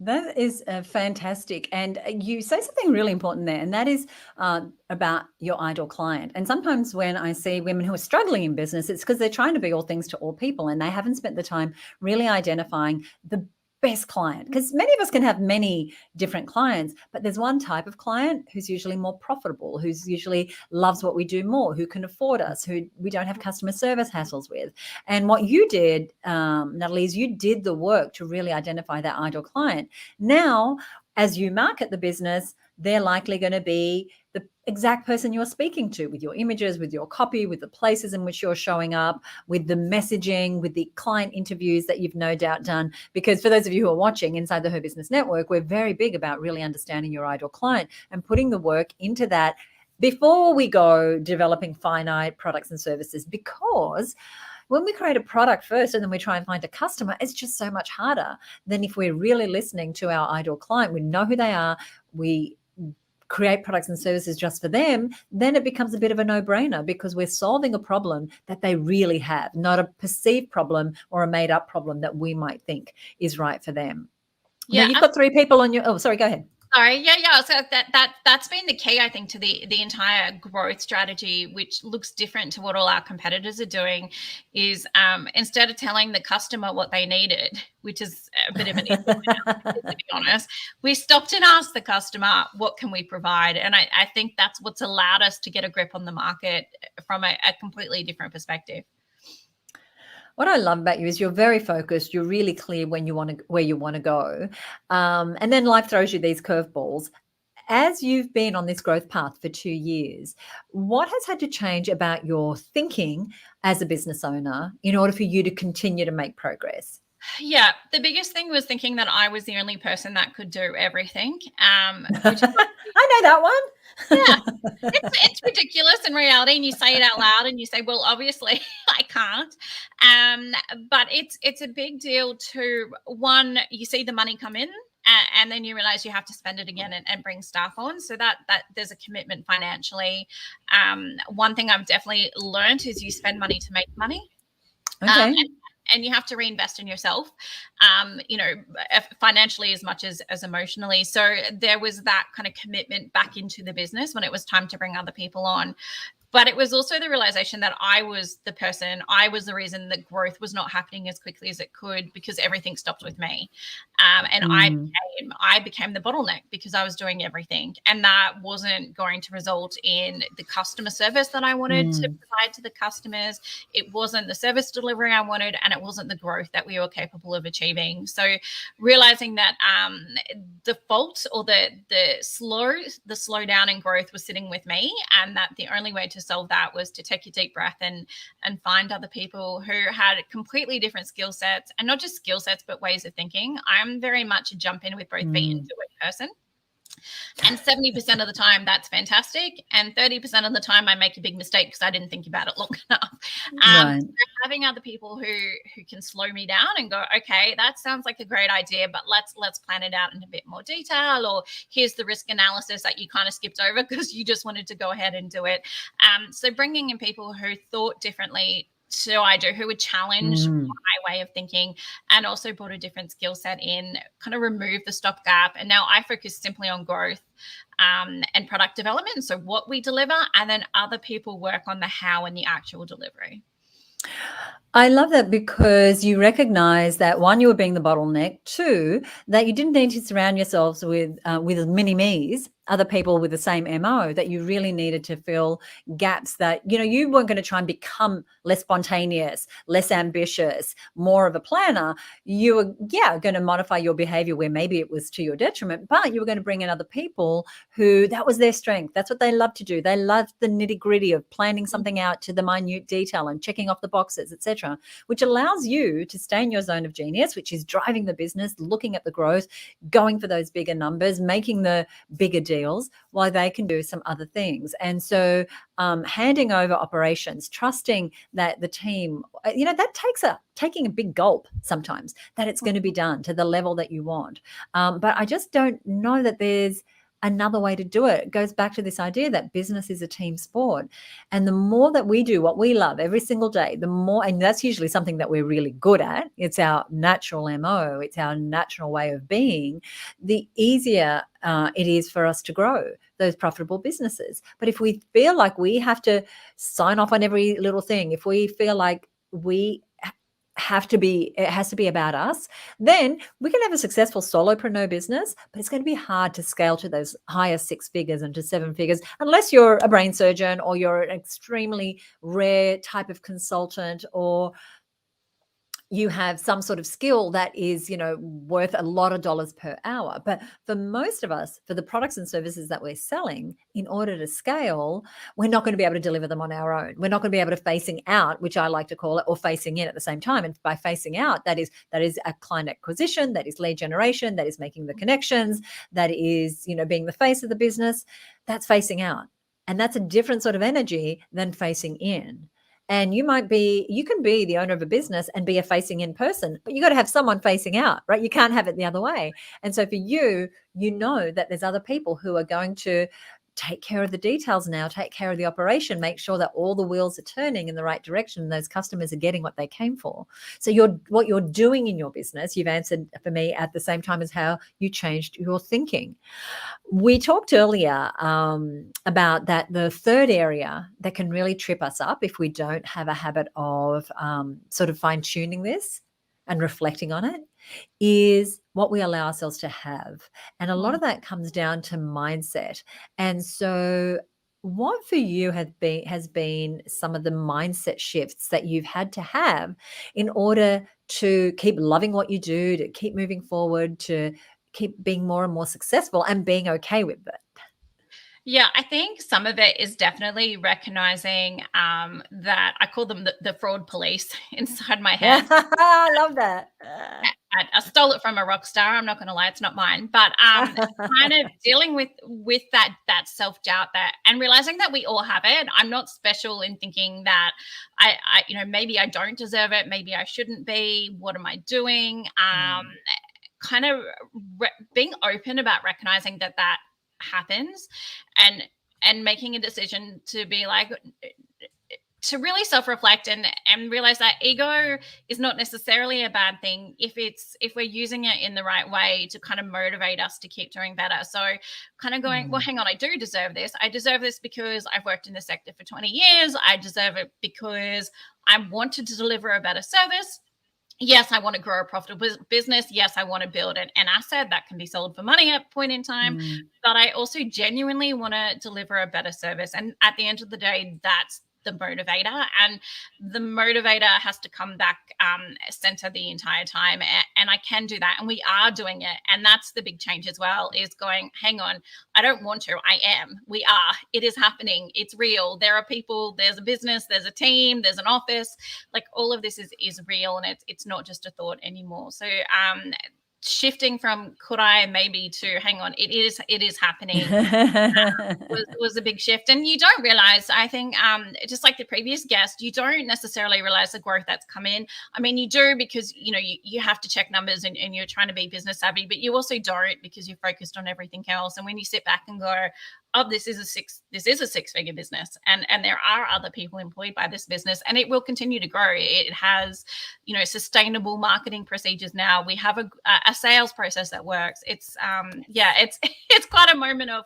that is fantastic. And you say something really important there, and that is about your ideal client. And sometimes when I see women who are struggling in business, it's because they're trying to be all things to all people, and they haven't spent the time really identifying the best client. Because many of us can have many different clients, but there's one type of client who's usually more profitable, who's usually loves what we do more, who can afford us, who we don't have customer service hassles with. And what you did, Natalie, is you did the work to really identify that ideal client. Now, as you market the business, they're likely going to be the exact person you're speaking to, with your images, with your copy, with the places in which you're showing up, with the messaging, with the client interviews that you've no doubt done. Because for those of you who are watching inside the Her Business Network, we're very big about really understanding your ideal client and putting the work into that before we go developing finite products and services. Because when we create a product first and then we try and find a customer, it's just so much harder than if we're really listening to our ideal client. We know who they are. We create products and services just for them. Then it becomes a bit of a no-brainer, because we're solving a problem that they really have, not a perceived problem or a made-up problem that we might think is right for them. Yeah, now, you've got 3 people on your... Oh, sorry, go ahead. Sorry, yeah. So that's been the key, I think, to the entire growth strategy, which looks different to what all our competitors are doing. Is instead of telling the customer what they needed, which is a bit of an issue, to be honest, we stopped and asked the customer, what can we provide? And I think that's what's allowed us to get a grip on the market from a completely different perspective. What I love about you is you're very focused. You're really clear where you want to go. And then life throws you these curveballs. As you've been on this growth path for 2 years, what has had to change about your thinking as a business owner in order for you to continue to make progress? Yeah, the biggest thing was thinking that I was the only person that could do everything. Which is I know that one. Yeah, it's ridiculous in reality, and you say it out loud and you say, well, obviously I can't. But it's a big deal to, one, you see the money come in, and then you realize you have to spend it again and bring staff on. So that there's a commitment financially. One thing I've definitely learned is you spend money to make money. Okay. And you have to reinvest in yourself, financially as much as emotionally. So there was that kind of commitment back into the business when it was time to bring other people on. But it was also the realization that I was the reason that growth was not happening as quickly as it could, because everything stopped with me. And I became the bottleneck because I was doing everything. And that wasn't going to result in the customer service that I wanted to provide to the customers. It wasn't the service delivery I wanted, and it wasn't the growth that we were capable of achieving. So realizing that the fault or the slowdown in growth was sitting with me, and that the only way to solve that was to take a deep breath and find other people who had completely different skill sets, and not just skill sets, but ways of thinking. I'm very much a jump in with both feet and do it person. And 70% of the time, that's fantastic. And 30% of the time, I make a big mistake because I didn't think about it long enough. So having other people who can slow me down and go, okay, that sounds like a great idea, but let's plan it out in a bit more detail. Or here's the risk analysis that you kind of skipped over because you just wanted to go ahead and do it. So bringing in people who thought differently who would challenge my way of thinking, and also brought a different skill set in, kind of remove the stopgap. And now I focus simply on growth and product development. So what we deliver, and then other people work on the how and the actual delivery. I love that, because you recognize that, one, you were being the bottleneck, two, that you didn't need to surround yourselves with mini-me's, other people with the same MO, that you really needed to fill gaps that, you weren't going to try and become less spontaneous, less ambitious, more of a planner. You were, going to modify your behavior where maybe it was to your detriment, but you were going to bring in other people who that was their strength. That's what they love to do. They love the nitty-gritty of planning something out to the minute detail and checking off the boxes, etc., which allows you to stay in your zone of genius, which is driving the business, looking at the growth, going for those bigger numbers, making the bigger deals. deals while they can do some other things. And so handing over operations, trusting that the team, that takes taking a big gulp sometimes, that it's going to be done to the level that you want. But I just don't know that there's another way to do it. It goes back to this idea that business is a team sport. And the more that we do what we love every single day, the more, and that's usually something that we're really good at, it's our natural MO, it's our natural way of being, the easier it is for us to grow those profitable businesses. But if we feel like we have to sign off on every little thing, if we feel like it has to be about us, then we can have a successful solopreneur business, but it's going to be hard to scale to those higher 6 figures and to 7 figures unless you're a brain surgeon or you're an extremely rare type of consultant, or you have some sort of skill that is, worth a lot of dollars per hour. But for most of us, for the products and services that we're selling, in order to scale, we're not going to be able to deliver them on our own. We're not going to be able to facing out, which I like to call it, or facing in at the same time. And by facing out, that is a client acquisition, that is lead generation, that is making the connections, that is, being the face of the business. That's facing out. And that's a different sort of energy than facing in. And you can be the owner of a business and be a facing in person, but you got to have someone facing out, right? You can't have it the other way. And so for you, that there's other people who are going to take care of the details now, take care of the operation, make sure that all the wheels are turning in the right direction and those customers are getting what they came for. So what you're doing in your business, you've answered for me at the same time as how you changed your thinking. We talked earlier about that the third area that can really trip us up if we don't have a habit of sort of fine-tuning this and reflecting on it is what we allow ourselves to have. And a lot of that comes down to mindset. And so what for you has been some of the mindset shifts that you've had to have in order to keep loving what you do, to keep moving forward, to keep being more and more successful and being okay with it? Yeah, I think some of it is definitely recognizing that I call them the fraud police inside my head. I love that. I stole it from a rock star. I'm not going to lie, it's not mine. But kind of dealing with that self-doubt and realizing that we all have it. I'm not special in thinking that I maybe I don't deserve it. Maybe I shouldn't be. What am I doing? Kind of being open about recognizing that happens and making a decision to be like, to really self-reflect and realize that ego is not necessarily a bad thing if we're using it in the right way to kind of motivate us to keep doing better. So kind of going, well, hang on, I do deserve this. I deserve this because I've worked in the sector for 20 years. I deserve it because I wanted to deliver a better service. Yes, I want to grow a profitable business. Yes, I want to build an asset that can be sold for money at a point in time. But I also genuinely want to deliver a better service. And at the end of the day, that's the motivator, and the motivator has to come back center the entire time, and I can do that, and we are doing it. And that's the big change as well, is going, hang on, I don't want to, I am, we are, it is happening, it's real, there are people, there's a business, there's a team, there's an office, like all of this is real, and it's not just a thought anymore. So shifting from could I maybe to hang on, it is happening was a big shift. And you don't realize, I think just like the previous guest, you don't necessarily realize the growth that's come in. I mean, you do because you have to check numbers and you're trying to be business savvy, but you also don't because you're focused on everything else. And when you sit back and go, oh, this is a six-figure business, and there are other people employed by this business, and it will continue to grow. It has, sustainable marketing procedures now. We have a sales process that works. It's it's quite a moment of,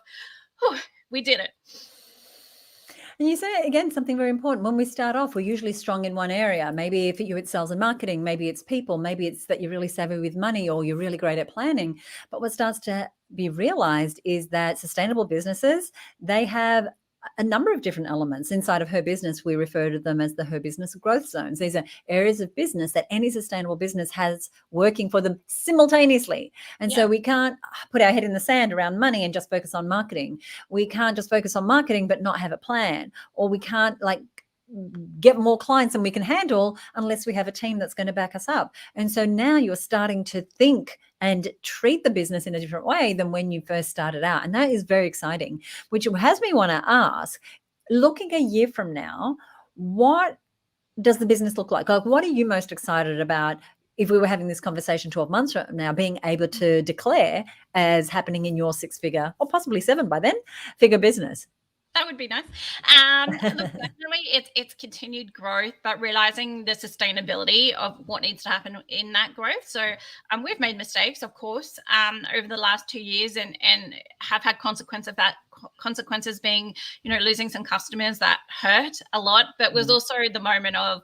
whew, we did it. And you say, again, something very important. When we start off, we're usually strong in one area. Maybe if it's sales and marketing, maybe it's people, maybe it's that you're really savvy with money or you're really great at planning. But what starts to be realized is that sustainable businesses, they have a number of different elements. Inside of her business, we refer to them as her business growth zones. These are areas of business that any sustainable business has working for them simultaneously. And so we can't put our head in the sand around money and just focus on marketing. We can't just focus on marketing but not have a plan, or we can't get more clients than we can handle unless we have a team that's going to back us up. And so now you're starting to think and treat the business in a different way than when you first started out. And that is very exciting, which has me want to ask, looking a year from now, what does the business look like? Like, what are you most excited about if we were having this conversation 12 months from now, being able to declare as happening in your 6-figure or possibly 7 by then figure business? That would be nice. Look, definitely it's continued growth, but realizing the sustainability of what needs to happen in that growth. So we've made mistakes, of course, over the last 2 years and have had consequences being, losing some customers that hurt a lot, but was also the moment of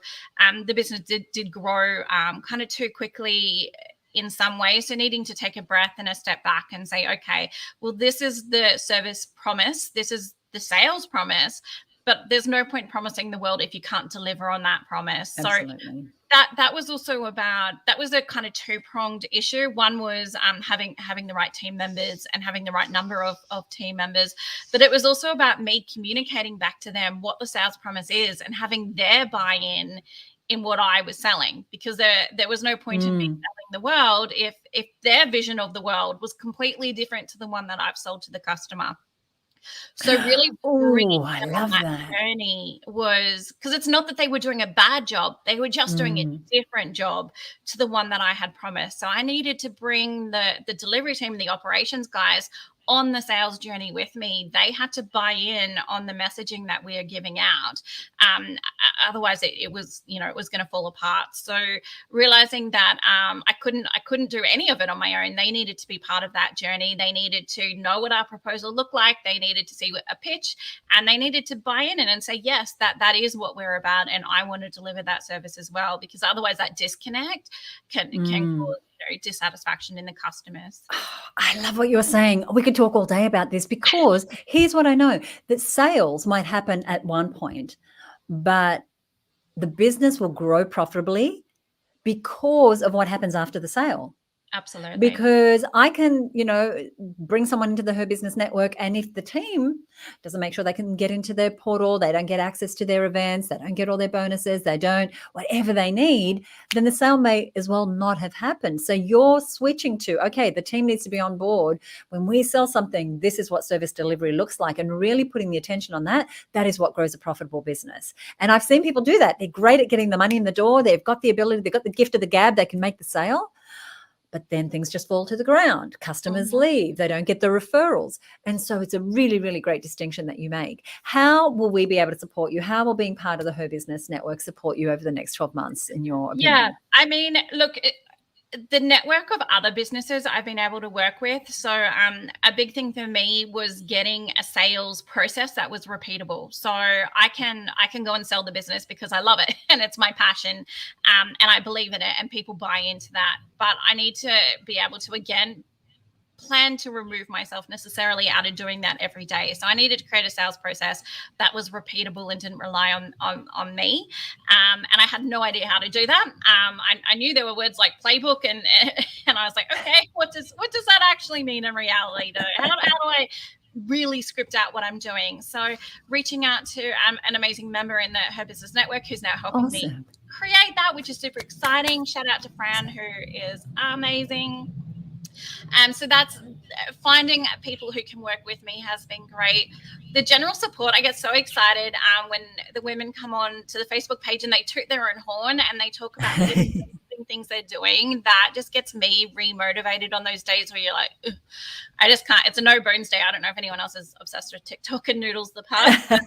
the business did grow kind of too quickly in some ways. So needing to take a breath and a step back and say, okay, well, this is the service promise. This is the sales promise, but there's no point promising the world if you can't deliver on that promise. Absolutely. So that was also that was a kind of two-pronged issue. One was having the right team members and having the right number of team members, but it was also about me communicating back to them what the sales promise is and having their buy-in in what I was selling, because there was no point in me selling the world if their vision of the world was completely different to the one that I've sold to the customer. So really bringing them on that journey was, because it's not that they were doing a bad job, they were just doing a different job to the one that I had promised. So I needed to bring the delivery team and the operations guys on the sales journey with me. They had to buy in on the messaging that we are giving out. Otherwise it was going to fall apart. So realizing that I couldn't do any of it on my own. They needed to be part of that journey. They needed to know what our proposal looked like. They needed to see a pitch, and they needed to buy in and say, yes, that is what we're about. And I want to deliver that service as well, because otherwise that disconnect can cause dissatisfaction in the customers. I love what you're saying. We could talk all day about this, because here's what I know, that sales might happen at one point, but the business will grow profitably because of what happens after the sale. Absolutely. Because I can, bring someone into the Her Business Network, and if the team doesn't make sure they can get into their portal, they don't get access to their events, they don't get all their bonuses, they don't, whatever they need, then the sale may as well not have happened. So you're switching to, okay, the team needs to be on board. When we sell something, this is what service delivery looks like, and really putting the attention on that. That is what grows a profitable business. And I've seen people do that. They're great at getting the money in the door. They've got the ability, they've got the gift of the gab, they can make the sale. But then things just fall to the ground. Customers leave. They don't get the referrals. And so it's a really, really great distinction that you make. How will we be able to support you? How will being part of the Her Business Network support you over the next 12 months, in your opinion? Yeah, I mean, look, the network of other businesses I've been able to work with. So a big thing for me was getting a sales process that was repeatable. So I can go and sell the business because I love it and it's my passion, and I believe in it, and people buy into that. But I need to be able to, again, plan to remove myself necessarily out of doing that every day. So I needed to create a sales process that was repeatable and didn't rely on me. And I had no idea how to do that. I knew there were words like playbook, and I was like, okay, what does that actually mean in reality though? How do I really script out what I'm doing? So reaching out to an amazing member in the Her Business Network who's now helping me create that, which is super exciting. Shout out to Fran, who is amazing. So that's finding people who can work with me has been great. The general support, I get so excited when the women come on to the Facebook page and they toot their own horn and they talk about the things they're doing. That just gets me re-motivated on those days where you're like, ugh, I just can't. It's a no bones day. I don't know if anyone else is obsessed with TikTok and Noodles the Pug.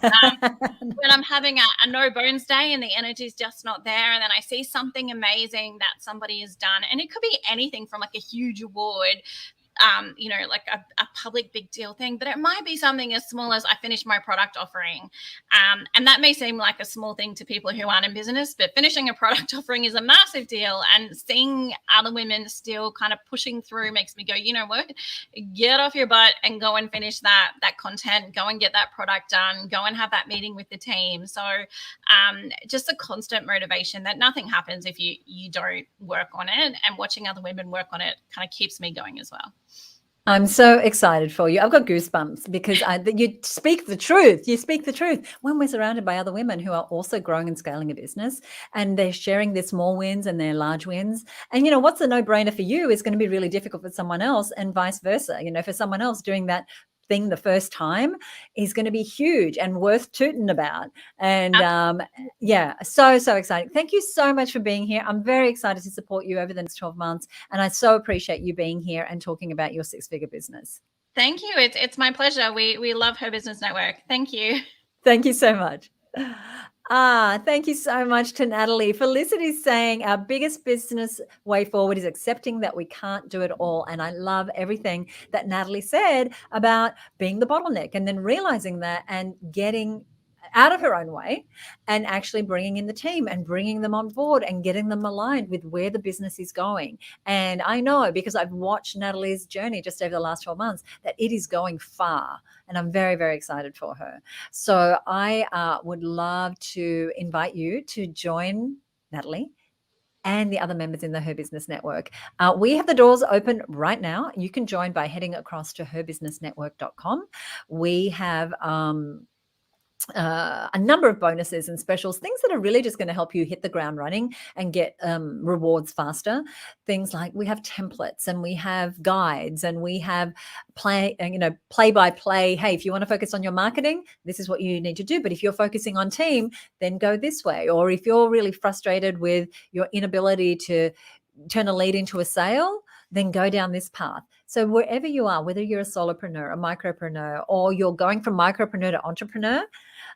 When I'm having a no bones day and the energy's just not there, and then I see something amazing that somebody has done, and it could be anything from like a huge award, like a public big deal thing, but it might be something as small as I finished my product offering. And that may seem like a small thing to people who aren't in business, but finishing a product offering is a massive deal. And seeing other women still kind of pushing through makes me go, you know what, get off your butt and go and finish that content, go and get that product done, go and have that meeting with the team. So just a constant motivation that nothing happens if you don't work on it, and watching other women work on it kind of keeps me going as well. I'm so excited for you. I've got goosebumps because you speak the truth. You speak the truth when we're surrounded by other women who are also growing and scaling a business, and they're sharing their small wins and their large wins. And, what's a no-brainer for you is going to be really difficult for someone else, and vice versa. For someone else, doing that thing the first time is going to be huge and worth tooting about. And so exciting. Thank you so much for being here. I'm very excited to support you over the next 12 months. And I so appreciate you being here and talking about your six-figure business. Thank you. It's my pleasure. We love Her Business Network. Thank you. Thank you so much. Thank you so much to Natalie. Felicity saying our biggest business way forward is accepting that we can't do it all. And I love everything that Natalie said about being the bottleneck and then realizing that and getting out of her own way and actually bringing in the team and bringing them on board and getting them aligned with where the business is going. And I know, because I've watched Natalie's journey just over the last 12 months, that it is going far. And I'm very, very excited for her. So I would love to invite you to join Natalie and the other members in the Her Business Network. We have the doors open right now. You can join by heading across to herbusinessnetwork.com. We have a number of bonuses and specials, things that are really just going to help you hit the ground running and get rewards faster. Things like we have templates and we have guides and we have play by play. Hey, if you want to focus on your marketing, this is what you need to do. But if you're focusing on team, then go this way. Or if you're really frustrated with your inability to turn a lead into a sale, then go down this path. So wherever you are, whether you're a solopreneur, a micropreneur, or you're going from micropreneur to entrepreneur,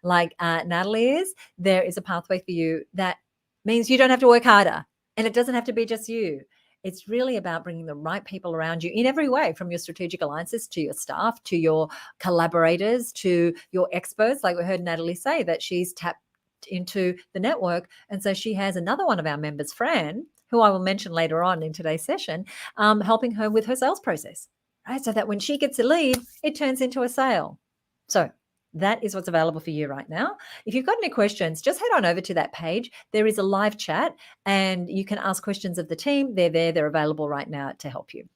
like Natalie is, there is a pathway for you that means you don't have to work harder. And it doesn't have to be just you. It's really about bringing the right people around you in every way, from your strategic alliances to your staff, to your collaborators, to your experts. Like we heard Natalie say that she's tapped into the network. And so she has another one of our members, Fran, who I will mention later on in today's session, helping her with her sales process, right? So that when she gets a lead, it turns into a sale. So that is what's available for you right now. If you've got any questions, just head on over to that page. There is a live chat and you can ask questions of the team. They're there. They're available right now to help you.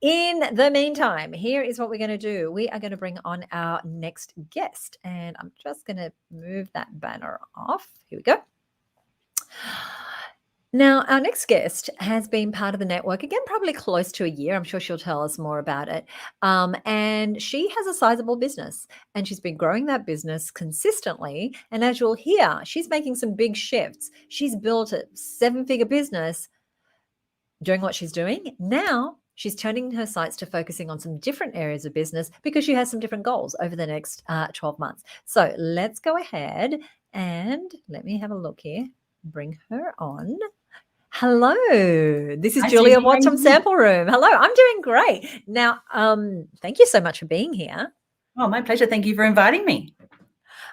In the meantime, here is what we're going to do. We are going to bring on our next guest, and I'm just going to move that banner off. Here we go. Now, our next guest has been part of the network, again, probably close to a year. I'm sure she'll tell us more about it. And she has a sizable business, and she's been growing that business consistently. And as you'll hear, she's making some big shifts. She's built a 7-figure business doing what she's doing. Now she's turning her sights to focusing on some different areas of business because she has some different goals over the next 12 months. So let's go ahead and let me have a look here. Bring her on. Hello, this is Julia Watts from Sample Room. Hello, I'm doing great. Now, thank you so much for being here. Oh, my pleasure. Thank you for inviting me.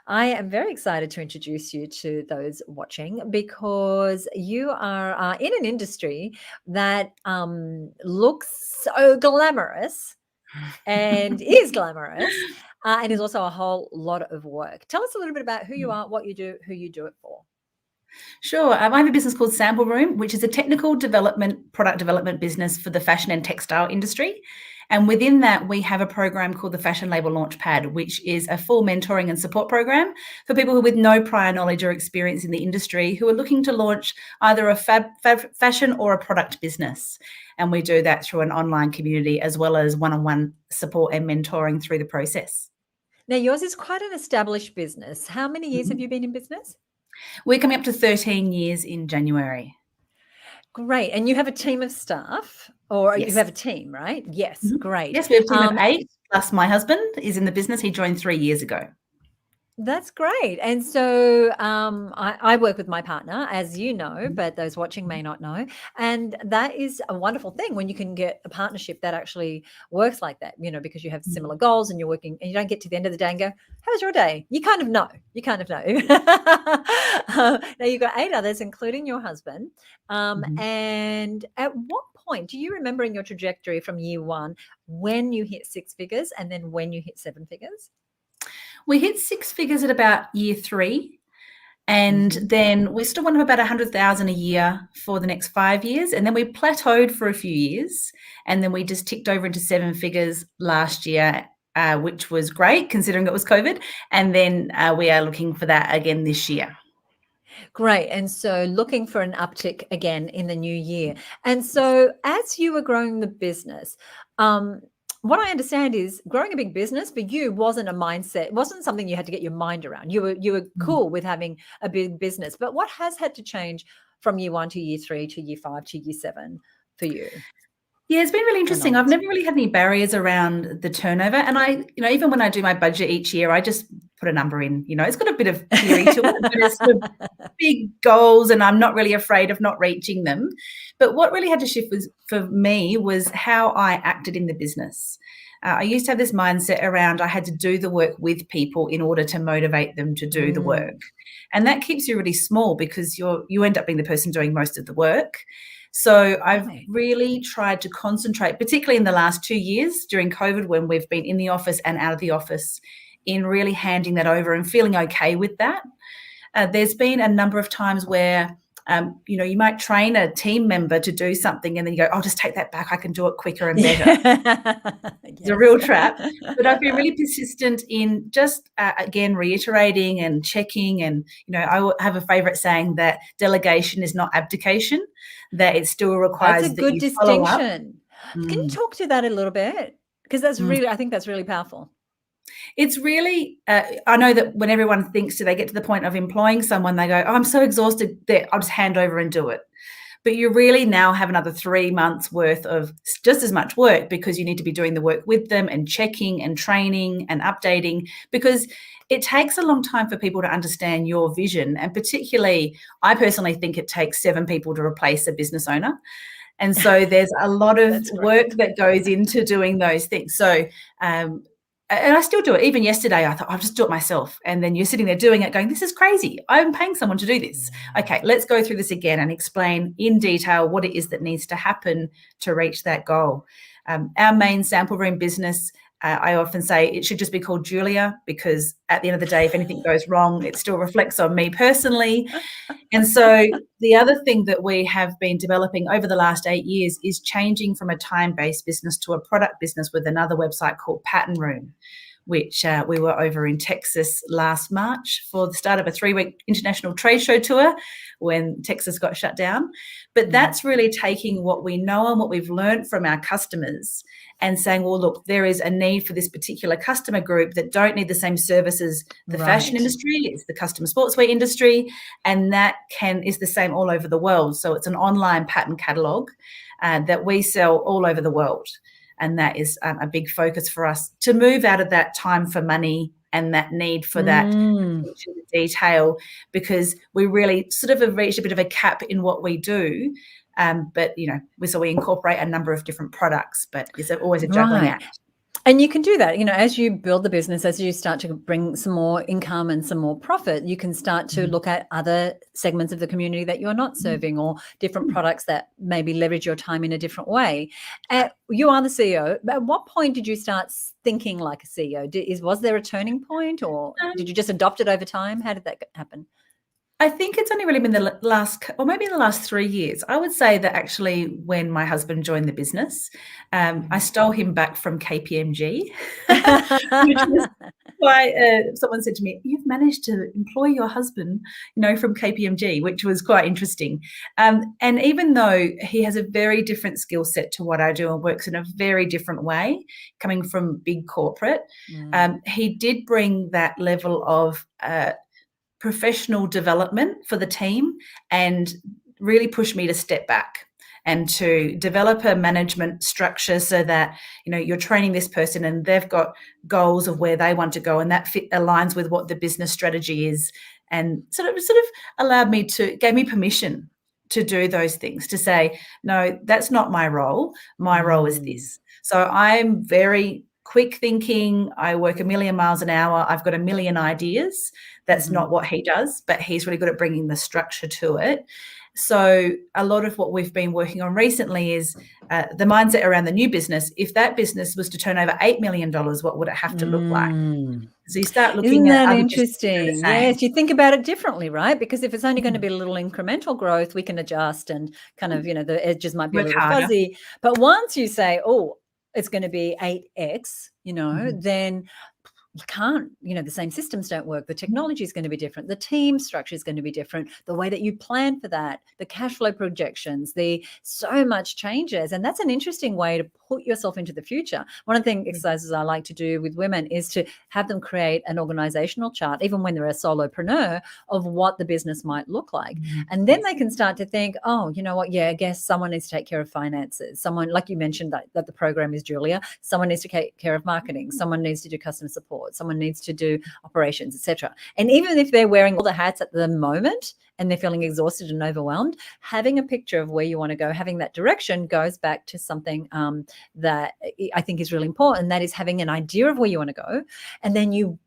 I am very excited to introduce you to those watching because you are in an industry that looks so glamorous and is glamorous and is also a whole lot of work. Tell us a little bit about who you are, what you do, who you do it for. Sure. I have a business called Sample Room, which is a technical development, product development business for the fashion and textile industry. And within that, we have a program called the Fashion Label Launchpad, which is a full mentoring and support program for people who with no prior knowledge or experience in the industry who are looking to launch either a fashion or a product business. And we do that through an online community as well as one-on-one support and mentoring through the process. Now, yours is quite an established business. How many years have you been in business? We're coming up to 13 years in January. Great. And you have a team of staff, or yes. You have a team, right? Yes. Great. Yes, we have a team of 8, plus my husband is in the business. He joined 3 years ago. That's great. And so I work with my partner, as you know, but those watching may not know. And that is a wonderful thing when you can get a partnership that actually works like that, because you have similar goals and you're working and you don't get to the end of the day and go, how's your day? You kind of know. Now you've got 8 others, including your husband. And at what point do you remember in your trajectory from year 1 when you hit 6 figures and then when you hit 7 figures? We hit 6 figures at about year 3. And then we still want to have about 100,000 a year for the next 5 years. And then we plateaued for a few years. And then we just ticked over into 7 figures last year, which was great considering it was COVID. And then we are looking for that again this year. Great. And so looking for an uptick again in the new year. And so as you were growing the business, what I understand is growing a big business for you wasn't a mindset, wasn't something you had to get your mind around. You were cool with having a big business. But what has had to change from year 1 to year 3 to year 5 to year 7 for you? Yeah, it's been really interesting. I've never really had any barriers around the turnover. And I, even when I do my budget each year, I just put a number in, it's got a bit of theory to it, but it's sort of big goals and I'm not really afraid of not reaching them. But what really had to shift for me was how I acted in the business. I used to have this mindset around I had to do the work with people in order to motivate them to do the work. And that keeps you really small because you end up being the person doing most of the work. So I've really tried to concentrate, particularly in the last 2 years during COVID when we've been in the office and out of the office, in really handing that over and feeling okay with that. There's been a number of times where, you might train a team member to do something and then you go, I'll just take that back. I can do it quicker and better. It's a real trap. But I've been really persistent in just, again, reiterating and checking. And, I have a favourite saying that delegation is not abdication, that it still requires that's a good that you follow up. distinction. Can you talk to that a little bit? Because that's really, I think that's really powerful. It's really, I know that when everyone thinks, do they get to the point of employing someone, they go, oh, I'm so exhausted that I'll just hand over and do it. But you really now have another 3 months worth of just as much work because you need to be doing the work with them and checking and training and updating, because it takes a long time for people to understand your vision. And particularly, I personally think it takes 7 people to replace a business owner. And so there's a lot of work that goes into doing those things. So, and I still do it. Even yesterday, I thought, I'll just do it myself. And then you're sitting there doing it going, this is crazy. I'm paying someone to do this. Okay, let's go through this again and explain in detail what it is that needs to happen to reach that goal. Our main sample room business, I often say it should just be called Julia, because at the end of the day, if anything goes wrong, it still reflects on me personally. And so the other thing that we have been developing over the last 8 years is changing from a time-based business to a product business with another website called Pattern Room, which we were over in Texas last March for the start of a 3-week international trade show tour when Texas got shut down. But that's really taking what we know and what we've learned from our customers and saying, well, look, there is a need for this particular customer group that don't need the same services the fashion industry, it's the custom sportswear industry, and that is the same all over the world. So it's an online pattern catalogue that we sell all over the world. And that is a big focus for us to move out of that time for money and that need for that detail, because we really sort of have reached a bit of a cap in what we do. But, so we incorporate a number of different products, but it's always a juggling act. And you can do that, as you build the business, as you start to bring some more income and some more profit, you can start to look at other segments of the community that you're not serving, or different products that maybe leverage your time in a different way. You are the CEO. At what point did you start thinking like a CEO? Was there a turning point, or did you just adopt it over time? How did that happen? I think it's only really been the last 3 years. I would say that actually when my husband joined the business, I stole him back from KPMG, which was quite, someone said to me, you've managed to employ your husband, from KPMG, which was quite interesting. And even though he has a very different skill set to what I do and works in a very different way, coming from big corporate, he did bring that level of professional development for the team and really pushed me to step back and to develop a management structure so that, you're training this person and they've got goals of where they want to go, and that aligns with what the business strategy is, and sort of gave me permission to do those things, to say, no, that's not my role. My role is this. So I'm very quick thinking. I work a million miles an hour. I've got a million ideas. That's not what he does, but he's really good at bringing the structure to it. So a lot of what we've been working on recently is the mindset around the new business. If that business was to turn over $8 million, what would it have to look like? So you start looking Isn't at that other interesting? Yes, you think about it differently, right? Because if it's only going to be a little incremental growth, we can adjust and kind of, the edges might be a Work little harder. fuzzy. But once you say, oh, it's going to be 8x, then you can't, the same systems don't work. The technology is going to be different. The team structure is going to be different. The way that you plan for that, the cash flow projections, so much changes. And that's an interesting way to put yourself into the future. One of the exercises I like to do with women is to have them create an organizational chart, even when they're a solopreneur, of what the business might look like. And then they can start to think, oh, you know what? Yeah, I guess someone needs to take care of finances. Someone, like you mentioned, that the program is Julia. Someone needs to take care of marketing. Someone needs to do customer support. Someone needs to do operations, etc. And even if they're wearing all the hats at the moment and they're feeling exhausted and overwhelmed, having a picture of where you want to go, having that direction goes back to something that I think is really important. That is having an idea of where you want to go, and then you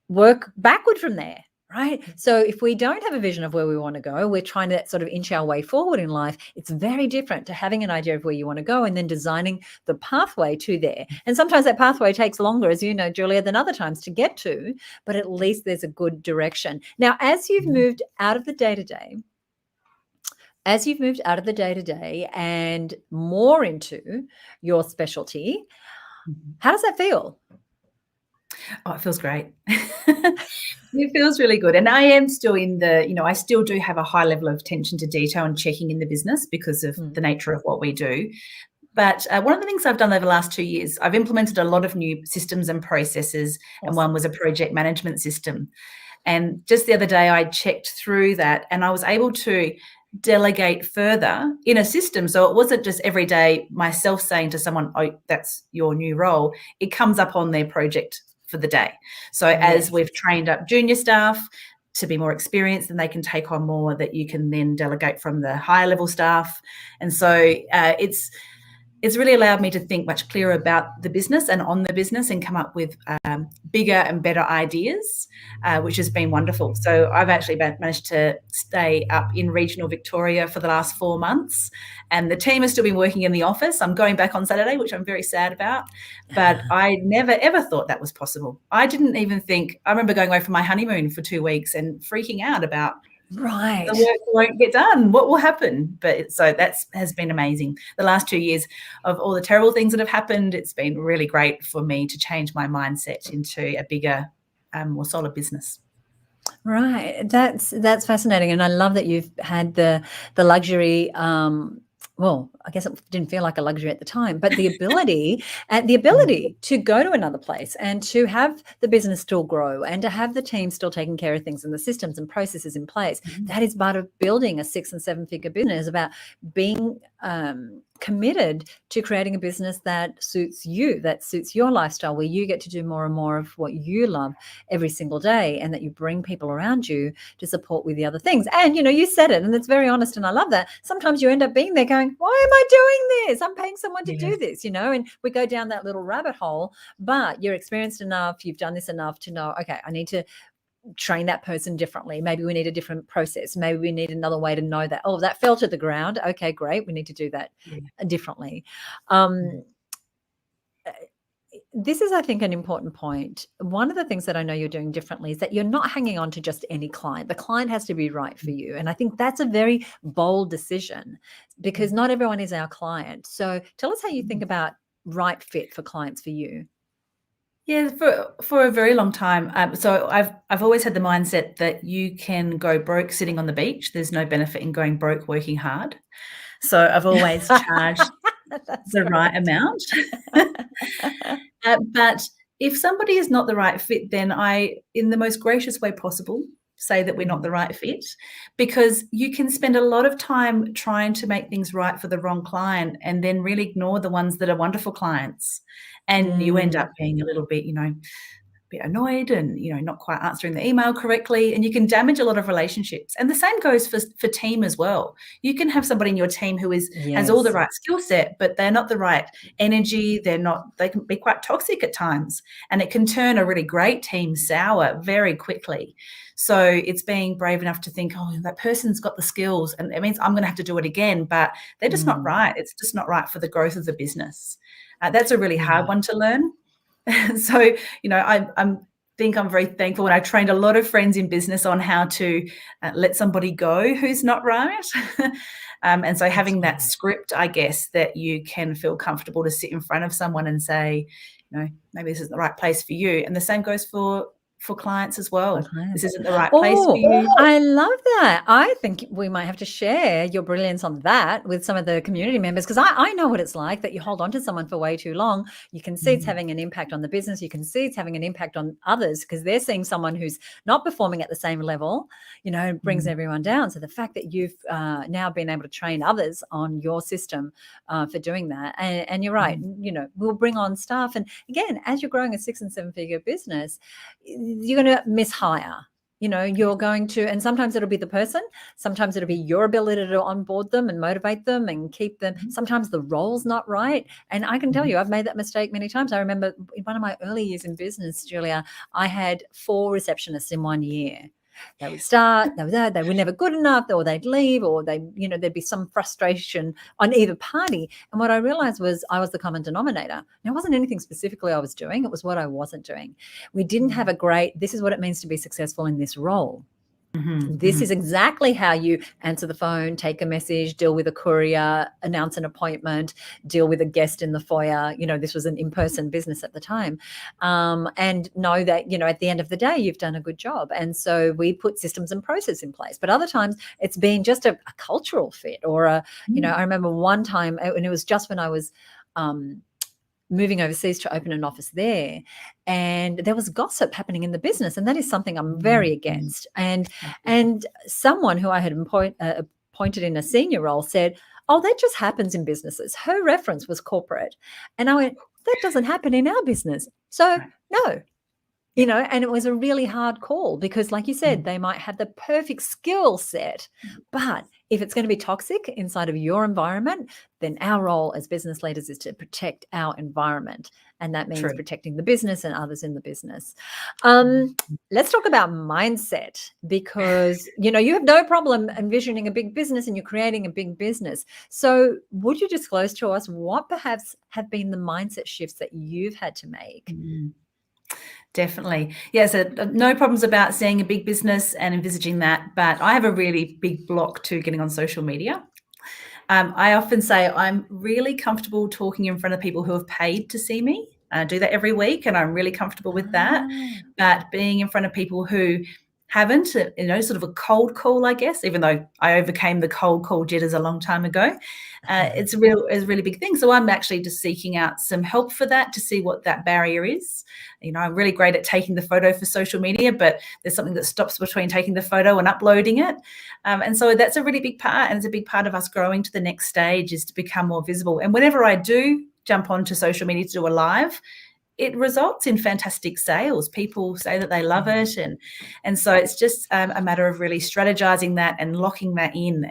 work backward from there. Right. So if we don't have a vision of where we want to go, we're trying to sort of inch our way forward in life. It's very different to having an idea of where you want to go and then designing the pathway to there. And sometimes that pathway takes longer, as you know, Julia, than other times to get to, but at least there's a good direction. Now, as you've moved out of the day-to-day, and more into your specialty, how does that feel? Oh, it feels great. It feels really good. And I am still in I still do have a high level of attention to detail and checking in the business because of the nature of what we do. But one of the things I've done over the last 2 years, I've implemented a lot of new systems and processes, and one was a project management system. And just the other day, I checked through that and I was able to delegate further in a system. So it wasn't just every day myself saying to someone, oh, that's your new role. It comes up on their project for the day. So as we've trained up junior staff to be more experienced, then they can take on more that you can then delegate from the higher level staff. And so it's really allowed me to think much clearer about the business and on the business and come up with bigger and better ideas, which has been wonderful. So I've actually managed to stay up in regional Victoria for the last 4 months, and the team has still been working in the office. I'm going back on Saturday, which I'm very sad about, but I never, ever thought that was possible. I didn't even think, I remember going away for my honeymoon for 2 weeks and freaking out about the work won't get done. What will happen? But so that has been amazing. The last 2 years of all the terrible things that have happened, it's been really great for me to change my mindset into a bigger, more solid business. Right. That's fascinating. And I love that you've had the luxury, well, I guess it didn't feel like a luxury at the time, but the ability to go to another place and to have the business still grow and to have the team still taking care of things and the systems and processes in place. That is part of building a 6- and 7-figure business, about being committed to creating a business that suits you, that suits your lifestyle, where you get to do more and more of what you love every single day, and that you bring people around you to support with the other things. And, you said it, and it's very honest, and I love that. Sometimes you end up being there going, why am I doing this? I'm paying someone to do this, and we go down that little rabbit hole, but you're experienced enough, you've done this enough to know, okay, I need to train that person differently. Maybe we need a different process. Maybe we need another way to know that, oh, that fell to the ground. Okay, great. We need to do that differently. This is, I think, an important point. One of the things that I know you're doing differently is that you're not hanging on to just any client. The client has to be right for you. And I think that's a very bold decision, because not everyone is our client. So tell us how you think about right fit for clients for you. Yeah, for a very long time. So I've always had the mindset that you can go broke sitting on the beach. There's no benefit in going broke working hard. So I've always charged the right amount. But if somebody is not the right fit, then I, in the most gracious way possible, say that we're not the right fit, because you can spend a lot of time trying to make things right for the wrong client and then really ignore the ones that are wonderful clients. And you end up being a little bit, bit annoyed and, not quite answering the email correctly, and you can damage a lot of relationships. And the same goes for team as well. You can have somebody in your team who has all the right skill set, but they're not the right energy. They can be quite toxic at times, and it can turn a really great team sour very quickly. So it's being brave enough to think, oh, that person's got the skills, and it means I'm going to have to do it again, but they're just not right. It's just not right for the growth of the business. That's a really hard one to learn. So, I think I'm very thankful, and I trained a lot of friends in business on how to let somebody go who's not right. And so having that script, I guess, that you can feel comfortable to sit in front of someone and say, maybe this isn't the right place for you. And the same goes for clients as well. This isn't the right place for you. I love that. I think we might have to share your brilliance on that with some of the community members, because I know what it's like that you hold on to someone for way too long. You can see it's having an impact on the business. You can see it's having an impact on others because they're seeing someone who's not performing at the same level, brings everyone down. So the fact that you've now been able to train others on your system for doing that. And you're right, we'll bring on staff. And again, as you're growing a 6- and 7-figure business, you're going to mishire. You're going to, and sometimes it'll be the person, sometimes it'll be your ability to onboard them and motivate them and keep them. Sometimes the role's not right. And I can tell you, I've made that mistake many times. I remember in one of my early years in business, Julia, I had 4 receptionists in 1 year. They would start, they were never good enough, or they'd leave, or there'd be some frustration on either party. And what I realized was I was the common denominator. And it wasn't anything specifically I was doing. It was what I wasn't doing. We didn't have this is what it means to be successful in this role. This is exactly how you answer the phone, take a message, deal with a courier, announce an appointment, deal with a guest in the foyer. This was an in-person business at the time. And know that, at the end of the day, you've done a good job. And so we put systems and process in place. But other times it's been just a cultural fit or I remember one time, and it was just when I was moving overseas to open an office there, and there was gossip happening in the business, and that is something I'm very against. And someone who I had appointed in a senior role said, "Oh, that just happens in businesses." Her reference was corporate, and I went, "That doesn't happen in our business." So no. And it was a really hard call because, like you said, they might have the perfect skill set, but if it's going to be toxic inside of your environment, then our role as business leaders is to protect our environment. And that means protecting the business and others in the business. Let's talk about mindset, because, you have no problem envisioning a big business and you're creating a big business. So would you disclose to us what perhaps have been the mindset shifts that you've had to make? Definitely. Yeah, so no problems about seeing a big business and envisaging that, but I have a really big block to getting on social media. I often say I'm really comfortable talking in front of people who have paid to see me. I do that every week, and I'm really comfortable with that. But being in front of people who haven't, sort of a cold call, I guess, even though I overcame the cold call jitters a long time ago, it's a really big thing. So I'm actually just seeking out some help for that to see what that barrier is. I'm really great at taking the photo for social media, but there's something that stops between taking the photo and uploading it. And so that's a really big part, and it's a big part of us growing to the next stage is to become more visible. And whenever I do jump onto social media to do a live, it results in fantastic sales. People say that they love it. And so it's just a matter of really strategizing that and locking that in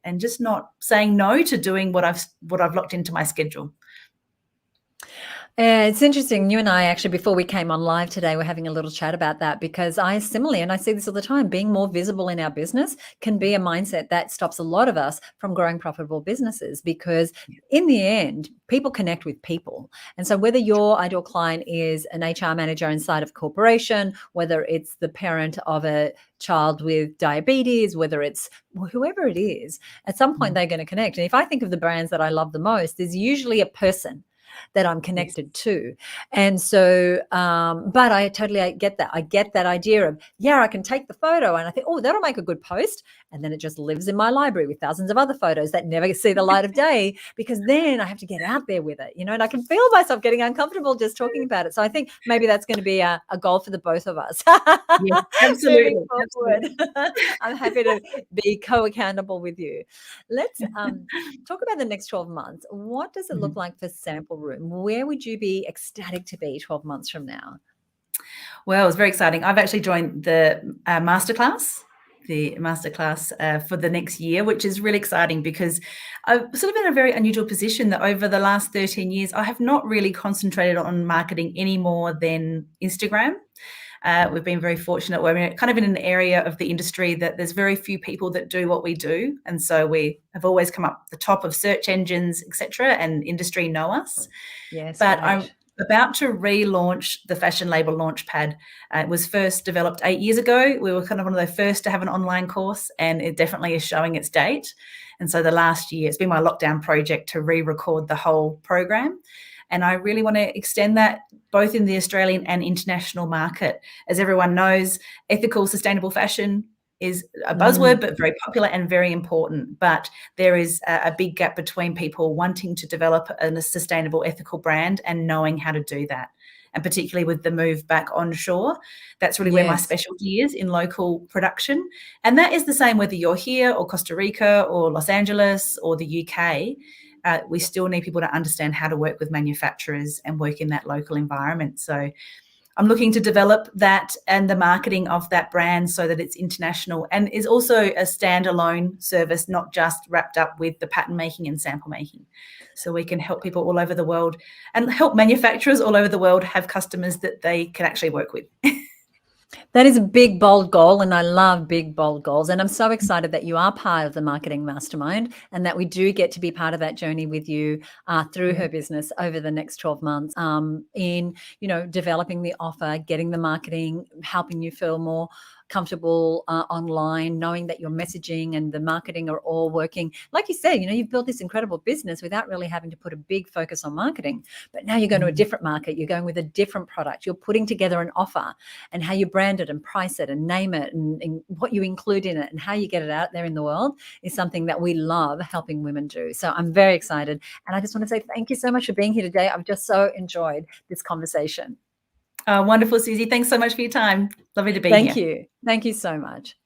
and just not saying no to doing what I've locked into my schedule. It's interesting. You and I actually, before we came on live today, we're having a little chat about that, because I similarly, and I see this all the time, being more visible in our business can be a mindset that stops a lot of us from growing profitable businesses, because in the end, people connect with people. And so whether your ideal client is an HR manager inside of a corporation, whether it's the parent of a child with diabetes, whether it's whoever it is, at some point they're going to connect. And if I think of the brands that I love the most, there's usually a person that I'm connected to. And so, but I totally get that. I get that idea of, I can take the photo and I think, oh, that'll make a good post. And then it just lives in my library with thousands of other photos that never see the light of day, because then I have to get out there with it, and I can feel myself getting uncomfortable just talking about it. So I think maybe that's going to be a goal for the both of us. Yeah, absolutely. I'm happy to be co-accountable with you. Let's talk about the next 12 months. What does it look like for Sample Room? Where would you be ecstatic to be 12 months from now? Well, it was very exciting. I've actually joined the masterclass for the next year, which is really exciting because I've sort of been in a very unusual position that over the last 13 years, I have not really concentrated on marketing any more than Instagram. We've been very fortunate. We're kind of in an area of the industry that there's very few people that do what we do. And so we have always come up the top of search engines, etc., and industry know us. Yes, but great. I'm about to relaunch the Fashion Label Launchpad. It was first developed 8 years ago. We were kind of one of the first to have an online course, and it definitely is showing its date. And so the last year, it's been my lockdown project to re-record the whole program. And I really want to extend that both in the Australian and international market. As everyone knows, ethical, sustainable fashion is a buzzword, but very popular and very important. But there is a big gap between people wanting to develop a sustainable, ethical brand and knowing how to do that. And particularly with the move back onshore, that's really where my specialty is, in local production. And that is the same whether you're here or Costa Rica or Los Angeles or the UK. We still need people to understand how to work with manufacturers and work in that local environment. So I'm looking to develop that and the marketing of that brand so that it's international and is also a standalone service, not just wrapped up with the pattern making and sample making. So we can help people all over the world and help manufacturers all over the world have customers that they can actually work with. That is a big, bold goal, and I love big, bold goals. And I'm so excited that you are part of the Marketing Mastermind and that we do get to be part of that journey with you through her business over the next 12 months in, developing the offer, getting the marketing, helping you feel more comfortable online, knowing that your messaging and the marketing are all working. Like you said, you've built this incredible business without really having to put a big focus on marketing. But now you're going to a different market. You're going with a different product. You're putting together an offer, and how you brand it and price it and name it and what you include in it and how you get it out there in the world is something that we love helping women do. So I'm very excited. And I just want to say thank you so much for being here today. I've just so enjoyed this conversation. Wonderful, Susie. Thanks so much for your time. Lovely to be here. Thank you. Thank you so much.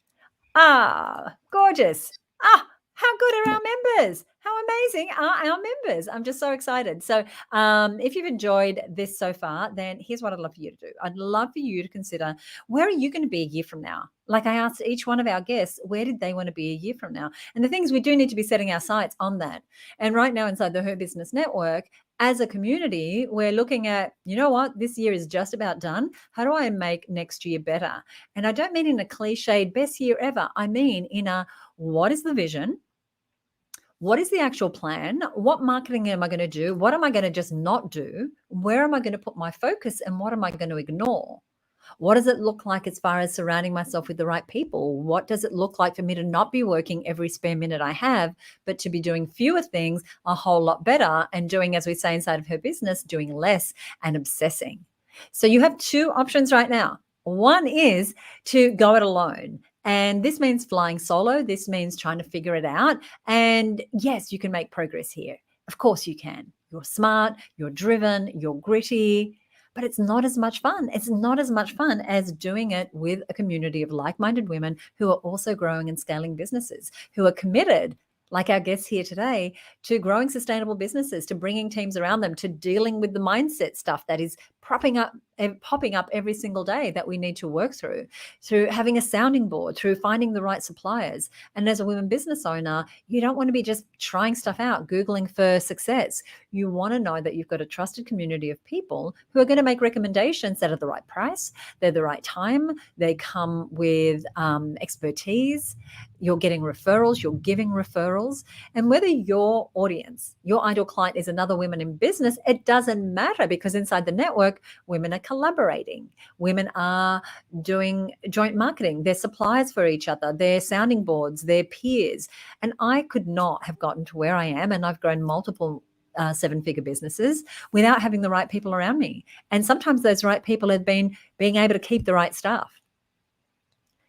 Gorgeous. How good are our members? How amazing are our members? I'm just so excited. So if you've enjoyed this so far, then here's what I'd love for you to do. I'd love for you to consider, where are you going to be a year from now? Like I asked each one of our guests, where did they want to be a year from now? And the things we do need to be setting our sights on that. And right now inside the Her Business Network, as a community, we're looking at, this year is just about done. How do I make next year better? And I don't mean in a cliched best year ever. I mean in a, what is the vision? What is the actual plan? What marketing am I going to do? What am I going to just not do? Where am I going to put my focus and what am I going to ignore? What does it look like as far as surrounding myself with the right people? What does it look like for me to not be working every spare minute I have, but to be doing fewer things a whole lot better and doing, as we say inside of Her Business, doing less and obsessing? So you have two options right now. One is to go it alone. And this means flying solo. This means trying to figure it out. And yes, you can make progress here. Of course you can. You're smart, you're driven, you're gritty, but it's not as much fun. It's not as much fun as doing it with a community of like-minded women who are also growing and scaling businesses, who are committed, like our guests here today, to growing sustainable businesses, to bringing teams around them, to dealing with the mindset stuff that is popping up every single day that we need to work through having a sounding board, through finding the right suppliers. And as a women business owner, you don't want to be just trying stuff out, Googling for success. You want to know that you've got a trusted community of people who are going to make recommendations that are the right price, they're the right time, they come with expertise, you're getting referrals, you're giving referrals. And whether your audience, your ideal client is another women in business, it doesn't matter, because inside the network, women are collaborating. Women are doing joint marketing. They're suppliers for each other. They're sounding boards. They're peers. And I could not have gotten to where I am, and I've grown multiple seven-figure businesses without having the right people around me. And sometimes those right people have been being able to keep the right staff.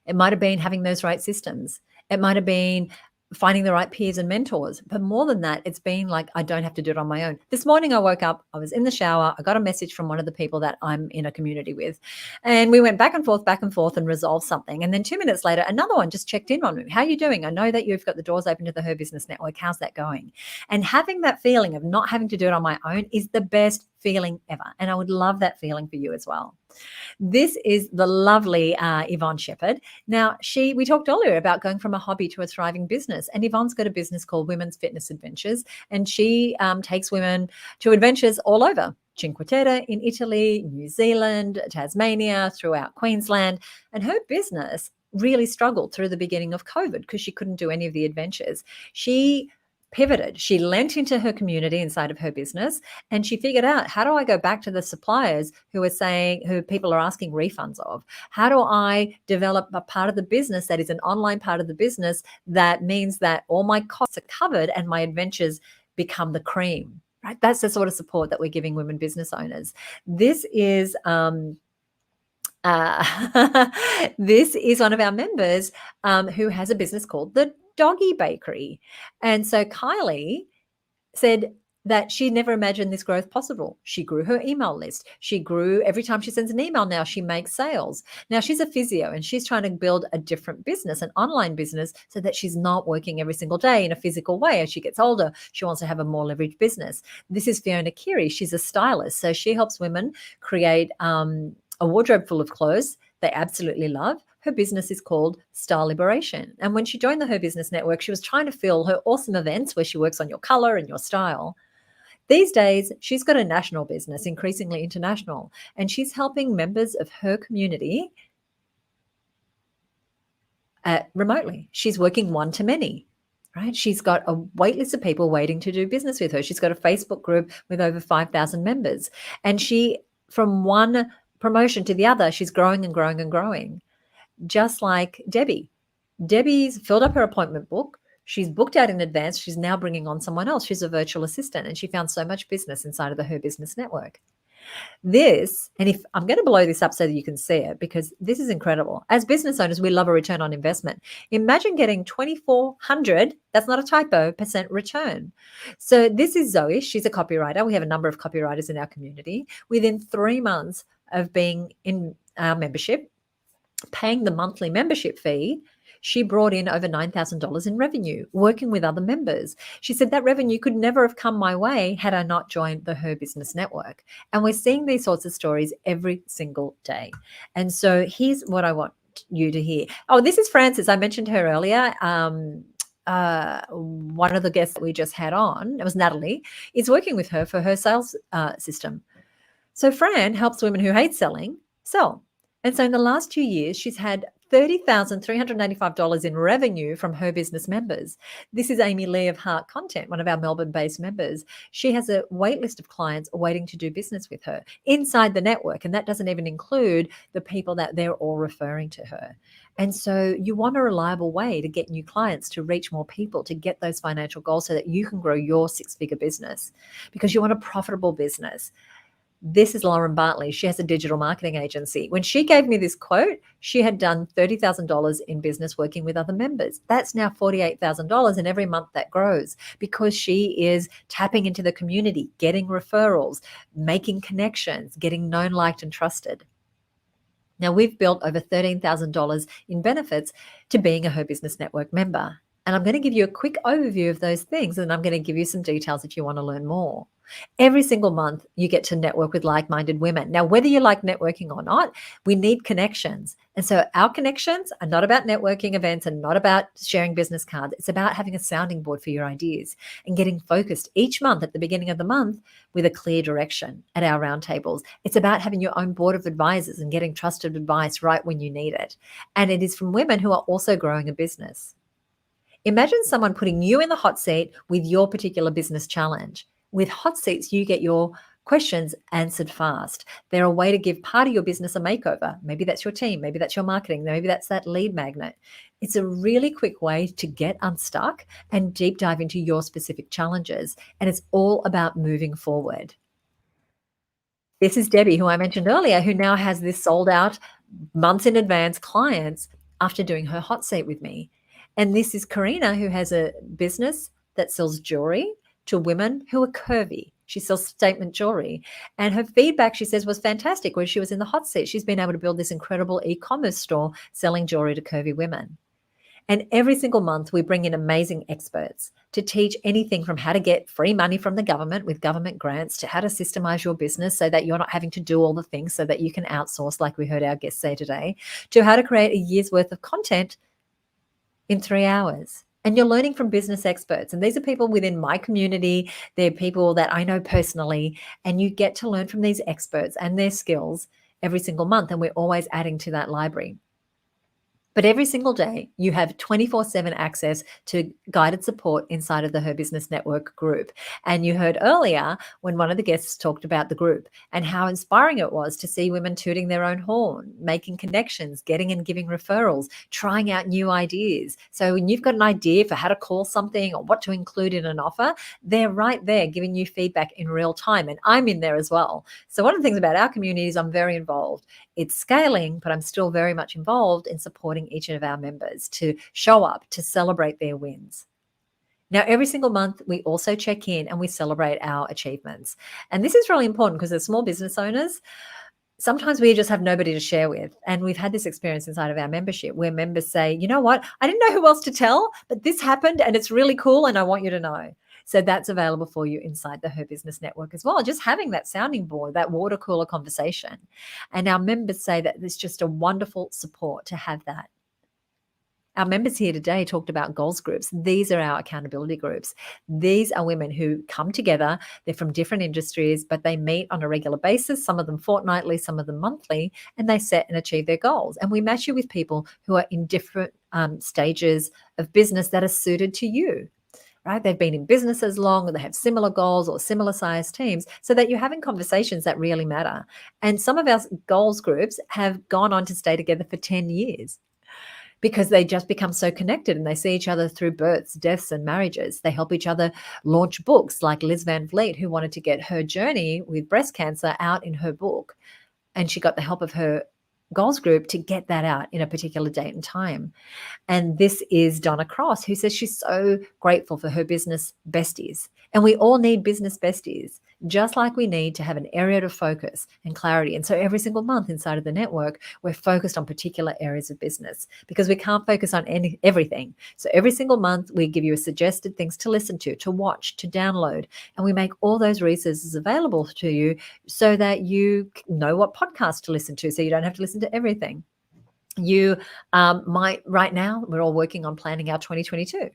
It might have been having those right systems. It might have been finding the right peers and mentors. But more than that, it's been like, I don't have to do it on my own. This morning I woke up, I was in the shower, I got a message from one of the people that I'm in a community with. And we went back and forth and resolved something. And then 2 minutes later, another one just checked in on me. How are you doing? I know that you've got the doors open to the Her Business Network. How's that going? And having that feeling of not having to do it on my own is the best feeling ever. And I would love that feeling for you as well. This is the lovely Yvonne Shepherd. Now, we talked earlier about going from a hobby to a thriving business, and Yvonne's got a business called Women's Fitness Adventures, and she takes women to adventures all over Cinque Terre in Italy, New Zealand, Tasmania, throughout Queensland, and her business really struggled through the beginning of COVID because she couldn't do any of the adventures. She pivoted. She lent into her community inside of her business, and she figured out, how do I go back to the suppliers who people are asking refunds of? How do I develop a part of the business that is an online part of the business that means that all my costs are covered and my adventures become the cream, right? That's the sort of support that we're giving women business owners. This is this is one of our members who has a business called the Doggy Bakery. And so Kylie said that she never imagined this growth possible. She grew her email list. She grew every time she sends an email now, she makes sales. Now she's a physio and she's trying to build a different business, an online business, so that she's not working every single day in a physical way. As she gets older, she wants to have a more leveraged business. This is Fiona Keary. She's a stylist. So she helps women create a wardrobe full of clothes they absolutely love. Her business is called Style Liberation. And when she joined the Her Business Network, she was trying to fill her awesome events where she works on your color and your style. These days, she's got a national business, increasingly international, and she's helping members of her community remotely. She's working one-to-many, right? She's got a wait list of people waiting to do business with her. She's got a Facebook group with over 5,000 members. And from one promotion to the other, she's growing and growing and growing. Just like Debbie. Debbie's filled up her appointment book. She's booked out in advance. She's now bringing on someone else. She's a virtual assistant, and she found so much business inside of the Her Business Network. This, and if I'm going to blow this up so that you can see it, because this is incredible. As business owners, we love a return on investment. Imagine getting 2,400, that's not a typo, % return. So this is Zoe. She's a copywriter. We have a number of copywriters in our community. Within 3 months of being in our membership, paying the monthly membership fee, she brought in over $9,000 in revenue working with other members. She said that revenue could never have come my way had I not joined the Her Business Network. And we're seeing these sorts of stories every single day. And so here's what I want you to hear. Oh, this is Frances. I mentioned her earlier. One of the guests that we just had on, it was Natalie, is working with her for her sales system. So Fran helps women who hate selling sell. And so in the last 2 years, she's had $30,385 in revenue from Her Business members. This is Amy Lee of Heart Content, one of our Melbourne-based members. She has a wait list of clients waiting to do business with her inside the network, and that doesn't even include the people that they're all referring to her. And so you want a reliable way to get new clients, to reach more people, to get those financial goals so that you can grow your six-figure business, because you want a profitable business. This is Lauren Bartley. She has a digital marketing agency. When she gave me this quote, she had done $30,000 in business working with other members. That's now $48,000, and every month that grows because she is tapping into the community, getting referrals, making connections, getting known, liked, and trusted. Now, we've built over $13,000 in benefits to being a Her Business Network member. And I'm going to give you a quick overview of those things, and I'm going to give you some details if you want to learn more. Every single month, you get to network with like-minded women. Now, whether you like networking or not, we need connections. And so our connections are not about networking events and not about sharing business cards. It's about having a sounding board for your ideas and getting focused each month at the beginning of the month with a clear direction at our roundtables. It's about having your own board of advisors and getting trusted advice right when you need it. And it is from women who are also growing a business. Imagine someone putting you in the hot seat with your particular business challenge. With hot seats, you get your questions answered fast. They're a way to give part of your business a makeover. Maybe that's your team. Maybe that's your marketing. Maybe that's that lead magnet. It's a really quick way to get unstuck and deep dive into your specific challenges. And it's all about moving forward. This is Debbie, who I mentioned earlier, who now has this sold out months in advance clients after doing her hot seat with me. And this is Karina, who has a business that sells jewelry to women who are curvy. She sells statement jewelry. And her feedback, she says, was fantastic. When she was in the hot seat, she's been able to build this incredible e-commerce store selling jewelry to curvy women. And every single month, we bring in amazing experts to teach anything from how to get free money from the government with government grants to how to systemize your business so that you're not having to do all the things so that you can outsource, like we heard our guest say today, to how to create a year's worth of content in 3 hours. And you're learning from business experts. And these are people within my community. They're people that I know personally. And you get to learn from these experts and their skills every single month. And we're always adding to that library. But every single day, you have 24/7 access to guided support inside of the Her Business Network group. And you heard earlier when one of the guests talked about the group and how inspiring it was to see women tooting their own horn, making connections, getting and giving referrals, trying out new ideas. So when you've got an idea for how to call something or what to include in an offer, they're right there giving you feedback in real time. And I'm in there as well. So one of the things about our community is I'm very involved. It's scaling, but I'm still very much involved in supporting each of our members to show up, to celebrate their wins. Now, every single month, we also check in and we celebrate our achievements. And this is really important because as small business owners, sometimes we just have nobody to share with. And we've had this experience inside of our membership where members say, you know what, I didn't know who else to tell, but this happened and it's really cool and I want you to know. So that's available for you inside the Her Business Network as well. Just having that sounding board, that water cooler conversation. And our members say that it's just a wonderful support to have that. Our members here today talked about goals groups. These are our accountability groups. These are women who come together. They're from different industries, but they meet on a regular basis, some of them fortnightly, some of them monthly, and they set and achieve their goals. And we match you with people who are in different stages of business that are suited to you. Right? They've been in business as long, or they have similar goals or similar sized teams, so that you're having conversations that really matter. And some of our goals groups have gone on to stay together for 10 years because they just become so connected and they see each other through births, deaths, and marriages. They help each other launch books, like Liz Van Vliet, who wanted to get her journey with breast cancer out in her book. And she got the help of her goals group to get that out in a particular date and time. And this is Donna Cross, who says she's so grateful for her business besties. And we all need business besties, just like we need to have an area to focus and clarity. And so every single month inside of the network, we're focused on particular areas of business because we can't focus on everything. So every single month, we give you suggested things to listen to watch, to download. And we make all those resources available to you so that you know what podcast to listen to, so you don't have to listen to everything. You might, right now, we're all working on planning our 2022.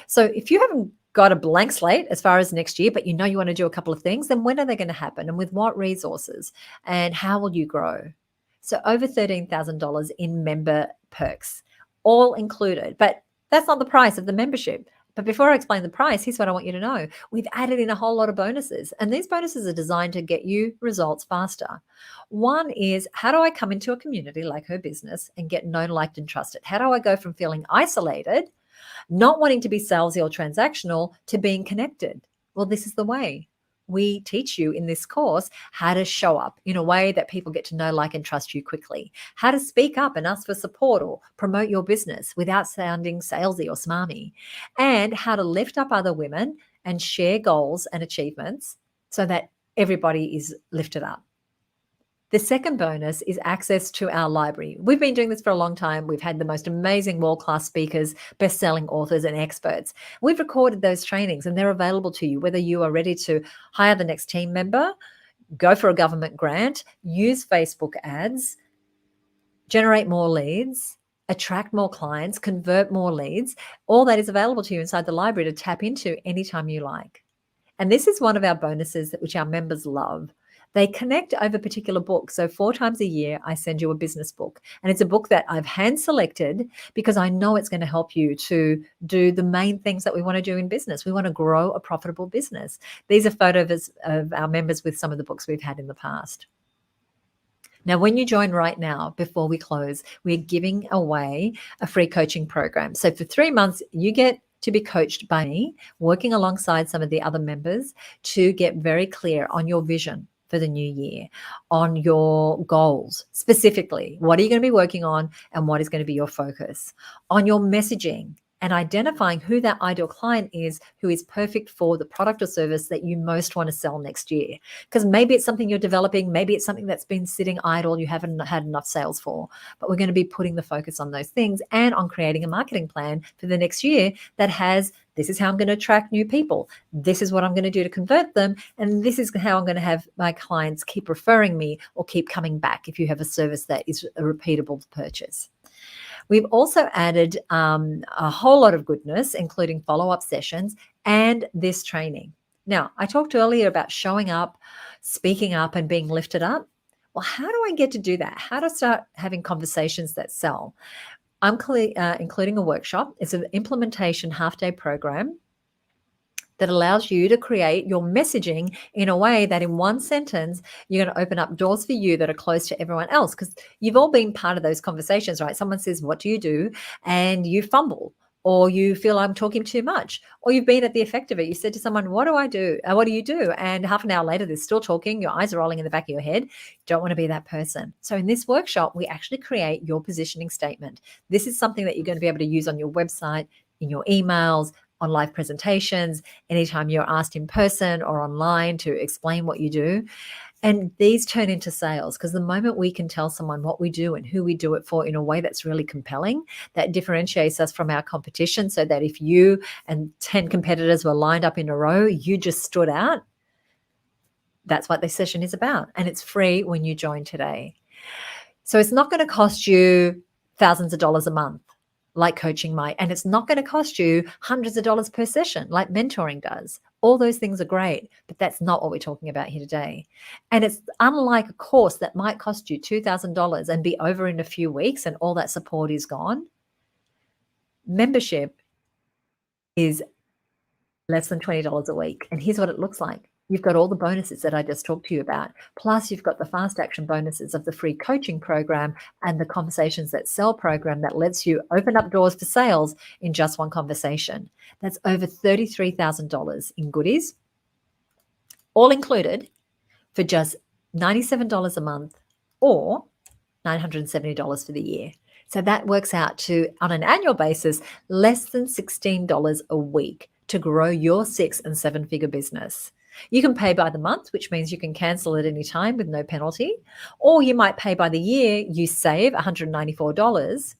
So if you haven't got a blank slate as far as next year, but you know you want to do a couple of things, then when are they going to happen and with what resources and how will you grow? So over $13,000 in member perks, all included, but that's not the price of the membership. But before I explain the price, here's what I want you to know. We've added in a whole lot of bonuses, and these bonuses are designed to get you results faster. One is, how do I come into a community like Her Business and get known, liked, and trusted? How do I go from feeling isolated, not wanting to be salesy or transactional, to being connected? Well, this is the way. We teach you in this course how to show up in a way that people get to know, like, and trust you quickly, how to speak up and ask for support or promote your business without sounding salesy or smarmy, and how to lift up other women and share goals and achievements so that everybody is lifted up. The second bonus is access to our library. We've been doing this for a long time. We've had the most amazing world-class speakers, best-selling authors, and experts. We've recorded those trainings and they're available to you, whether you are ready to hire the next team member, go for a government grant, use Facebook ads, generate more leads, attract more clients, convert more leads. All that is available to you inside the library to tap into anytime you like. And this is one of our bonuses which our members love. They connect over particular books. So 4 times a year, I send you a business book. And it's a book that I've hand selected because I know it's going to help you to do the main things that we want to do in business. We want to grow a profitable business. These are photos of our members with some of the books we've had in the past. Now, when you join right now, before we close, we're giving away a free coaching program. So for 3 months, you get to be coached by me, working alongside some of the other members to get very clear on your vision for the new year, on your goals, specifically, what are you going to be working on and what is going to be your focus, on your messaging and identifying who that ideal client is who is perfect for the product or service that you most want to sell next year. Because maybe it's something you're developing, maybe it's something that's been sitting idle, you haven't had enough sales for. But we're going to be putting the focus on those things and on creating a marketing plan for the next year that has, this is how I'm going to attract new people. This is what I'm going to do to convert them. And this is how I'm going to have my clients keep referring me or keep coming back if you have a service that is a repeatable purchase. We've also added a whole lot of goodness, including follow-up sessions and this training. Now, I talked earlier about showing up, speaking up, and being lifted up. Well, how do I get to do that? How to start having conversations that sell? I'm including a workshop. It's an implementation half-day program that allows you to create your messaging in a way that in one sentence, you're going to open up doors for you that are closed to everyone else, because you've all been part of those conversations, right? Someone says, what do you do? And you fumble, or you feel I'm talking too much, or you've been at the effect of it. You said to someone, what do I do? What do you do? And half an hour later, they're still talking. Your eyes are rolling in the back of your head. Don't want to be that person. So in this workshop, we actually create your positioning statement. This is something that you're going to be able to use on your website, in your emails, on live presentations, anytime you're asked in person or online to explain what you do. And these turn into sales, because the moment we can tell someone what we do and who we do it for in a way that's really compelling, that differentiates us from our competition, so that if you and 10 competitors were lined up in a row, you just stood out. That's what this session is about. And it's free when you join today. So it's not going to cost you thousands of dollars a month like coaching might, and it's not going to cost you hundreds of dollars per session like mentoring does. All those things are great, but that's not what we're talking about here today. And it's unlike a course that might cost you $2,000 and be over in a few weeks and all that support is gone. Membership is less than $20 a week. And here's what it looks like. You've got all the bonuses that I just talked to you about. Plus, you've got the fast action bonuses of the free coaching program and the Conversations That Sell program that lets you open up doors for sales in just one conversation. That's over $33,000 in goodies, all included, for just $97 a month or $970 for the year. So that works out to, on an annual basis, less than $16 a week to grow your 6- and 7-figure business. You can pay by the month, which means you can cancel at any time with no penalty, or you might pay by the year. You save $194.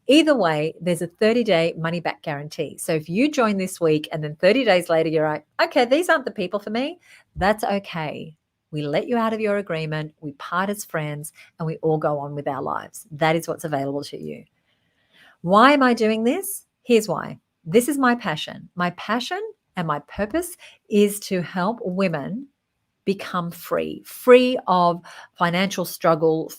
Either way, there's a 30-day money-back guarantee. So if you join this week and then 30 days later you're like, okay, these aren't the people for me, that's okay. We let you out of your agreement, we part as friends, and we all go on with our lives. That is what's available to you. Why am I doing this? Here's why. This is my passion. My passion and my purpose is to help women become free of financial struggle,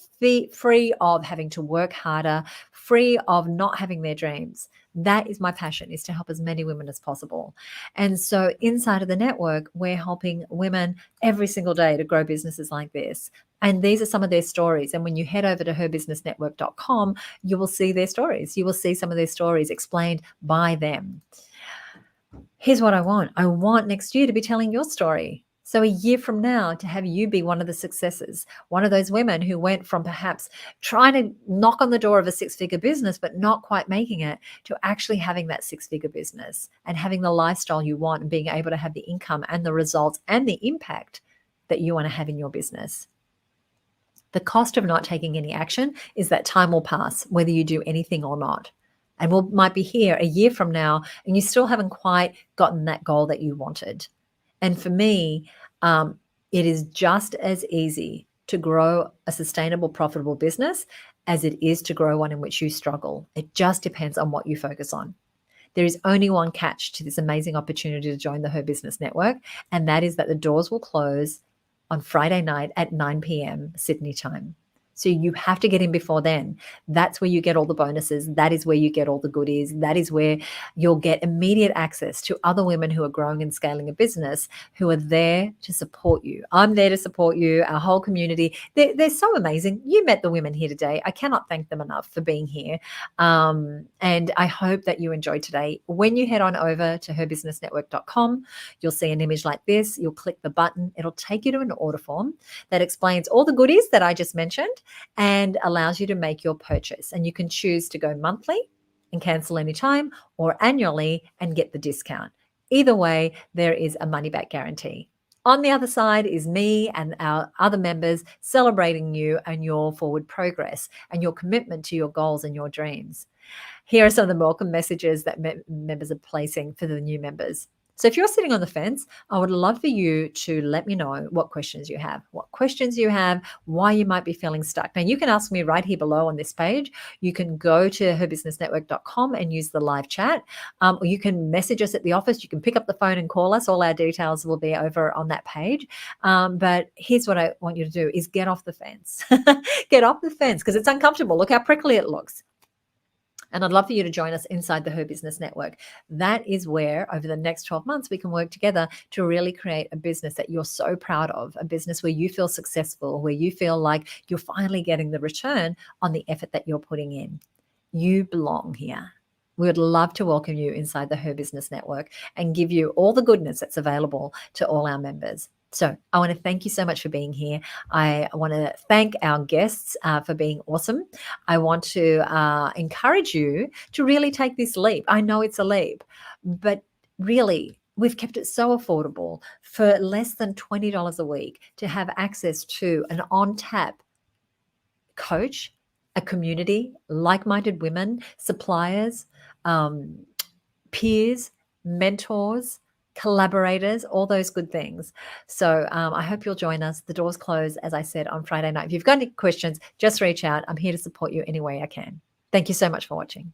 free of having to work harder, free of not having their dreams. That is my passion, is to help as many women as possible. And so inside of the network, we're helping women every single day to grow businesses like this. And these are some of their stories. And when you head over to herbusinessnetwork.com, you will see their stories. You will see some of their stories explained by them. Here's what I want. I want next year to be telling your story. So a year from now, to have you be one of the successes, one of those women who went from perhaps trying to knock on the door of a 6-figure business, but not quite making it, to actually having that 6-figure business and having the lifestyle you want and being able to have the income and the results and the impact that you want to have in your business. The cost of not taking any action is that time will pass, whether you do anything or not. And we might be here a year from now and you still haven't quite gotten that goal that you wanted. And for me, it is just as easy to grow a sustainable, profitable business as it is to grow one in which you struggle. It just depends on what you focus on. There is only one catch to this amazing opportunity to join the Her Business Network, and that is that the doors will close on Friday night at 9 p.m. Sydney time. So you have to get in before then. That's where you get all the bonuses. That is where you get all the goodies. That is where you'll get immediate access to other women who are growing and scaling a business, who are there to support you. I'm there to support you. Our whole community, they're so amazing. You met the women here today. I cannot thank them enough for being here. And I hope that you enjoyed today. When you head on over to herbusinessnetwork.com, you'll see an image like this. You'll click the button. It'll take you to an order form that explains all the goodies that I just mentioned and allows you to make your purchase. And you can choose to go monthly and cancel anytime, or annually and get the discount. Either way, there is a money back guarantee. On the other side is me and our other members celebrating you and your forward progress and your commitment to your goals and your dreams. Here are some of the welcome messages that members are placing for the new members. So if you're sitting on the fence, I would love for you to let me know what questions you have, why you might be feeling stuck. Now, you can ask me right here below on this page. You can go to herbusinessnetwork.com and use the live chat, or you can message us at the office. You can pick up the phone and call us. All our details will be over on that page. But here's what I want you to do is get off the fence. Get off the fence because it's uncomfortable. Look how prickly it looks. And I'd love for you to join us inside the Her Business Network. That is where over the next 12 months, we can work together to really create a business that you're so proud of, a business where you feel successful, where you feel like you're finally getting the return on the effort that you're putting in. You belong here. We would love to welcome you inside the Her Business Network and give you all the goodness that's available to all our members. So I want to thank you so much for being here. I want to thank our guests for being awesome. I want to encourage you to really take this leap. I know it's a leap, but really, we've kept it so affordable for less than $20 a week to have access to an on-tap coach, a community, like-minded women, suppliers, peers, mentors, collaborators, all those good things. So I hope you'll join us. The doors close, as I said, on Friday night. If you've got any questions, just reach out. I'm here to support you any way I can. Thank you so much for watching.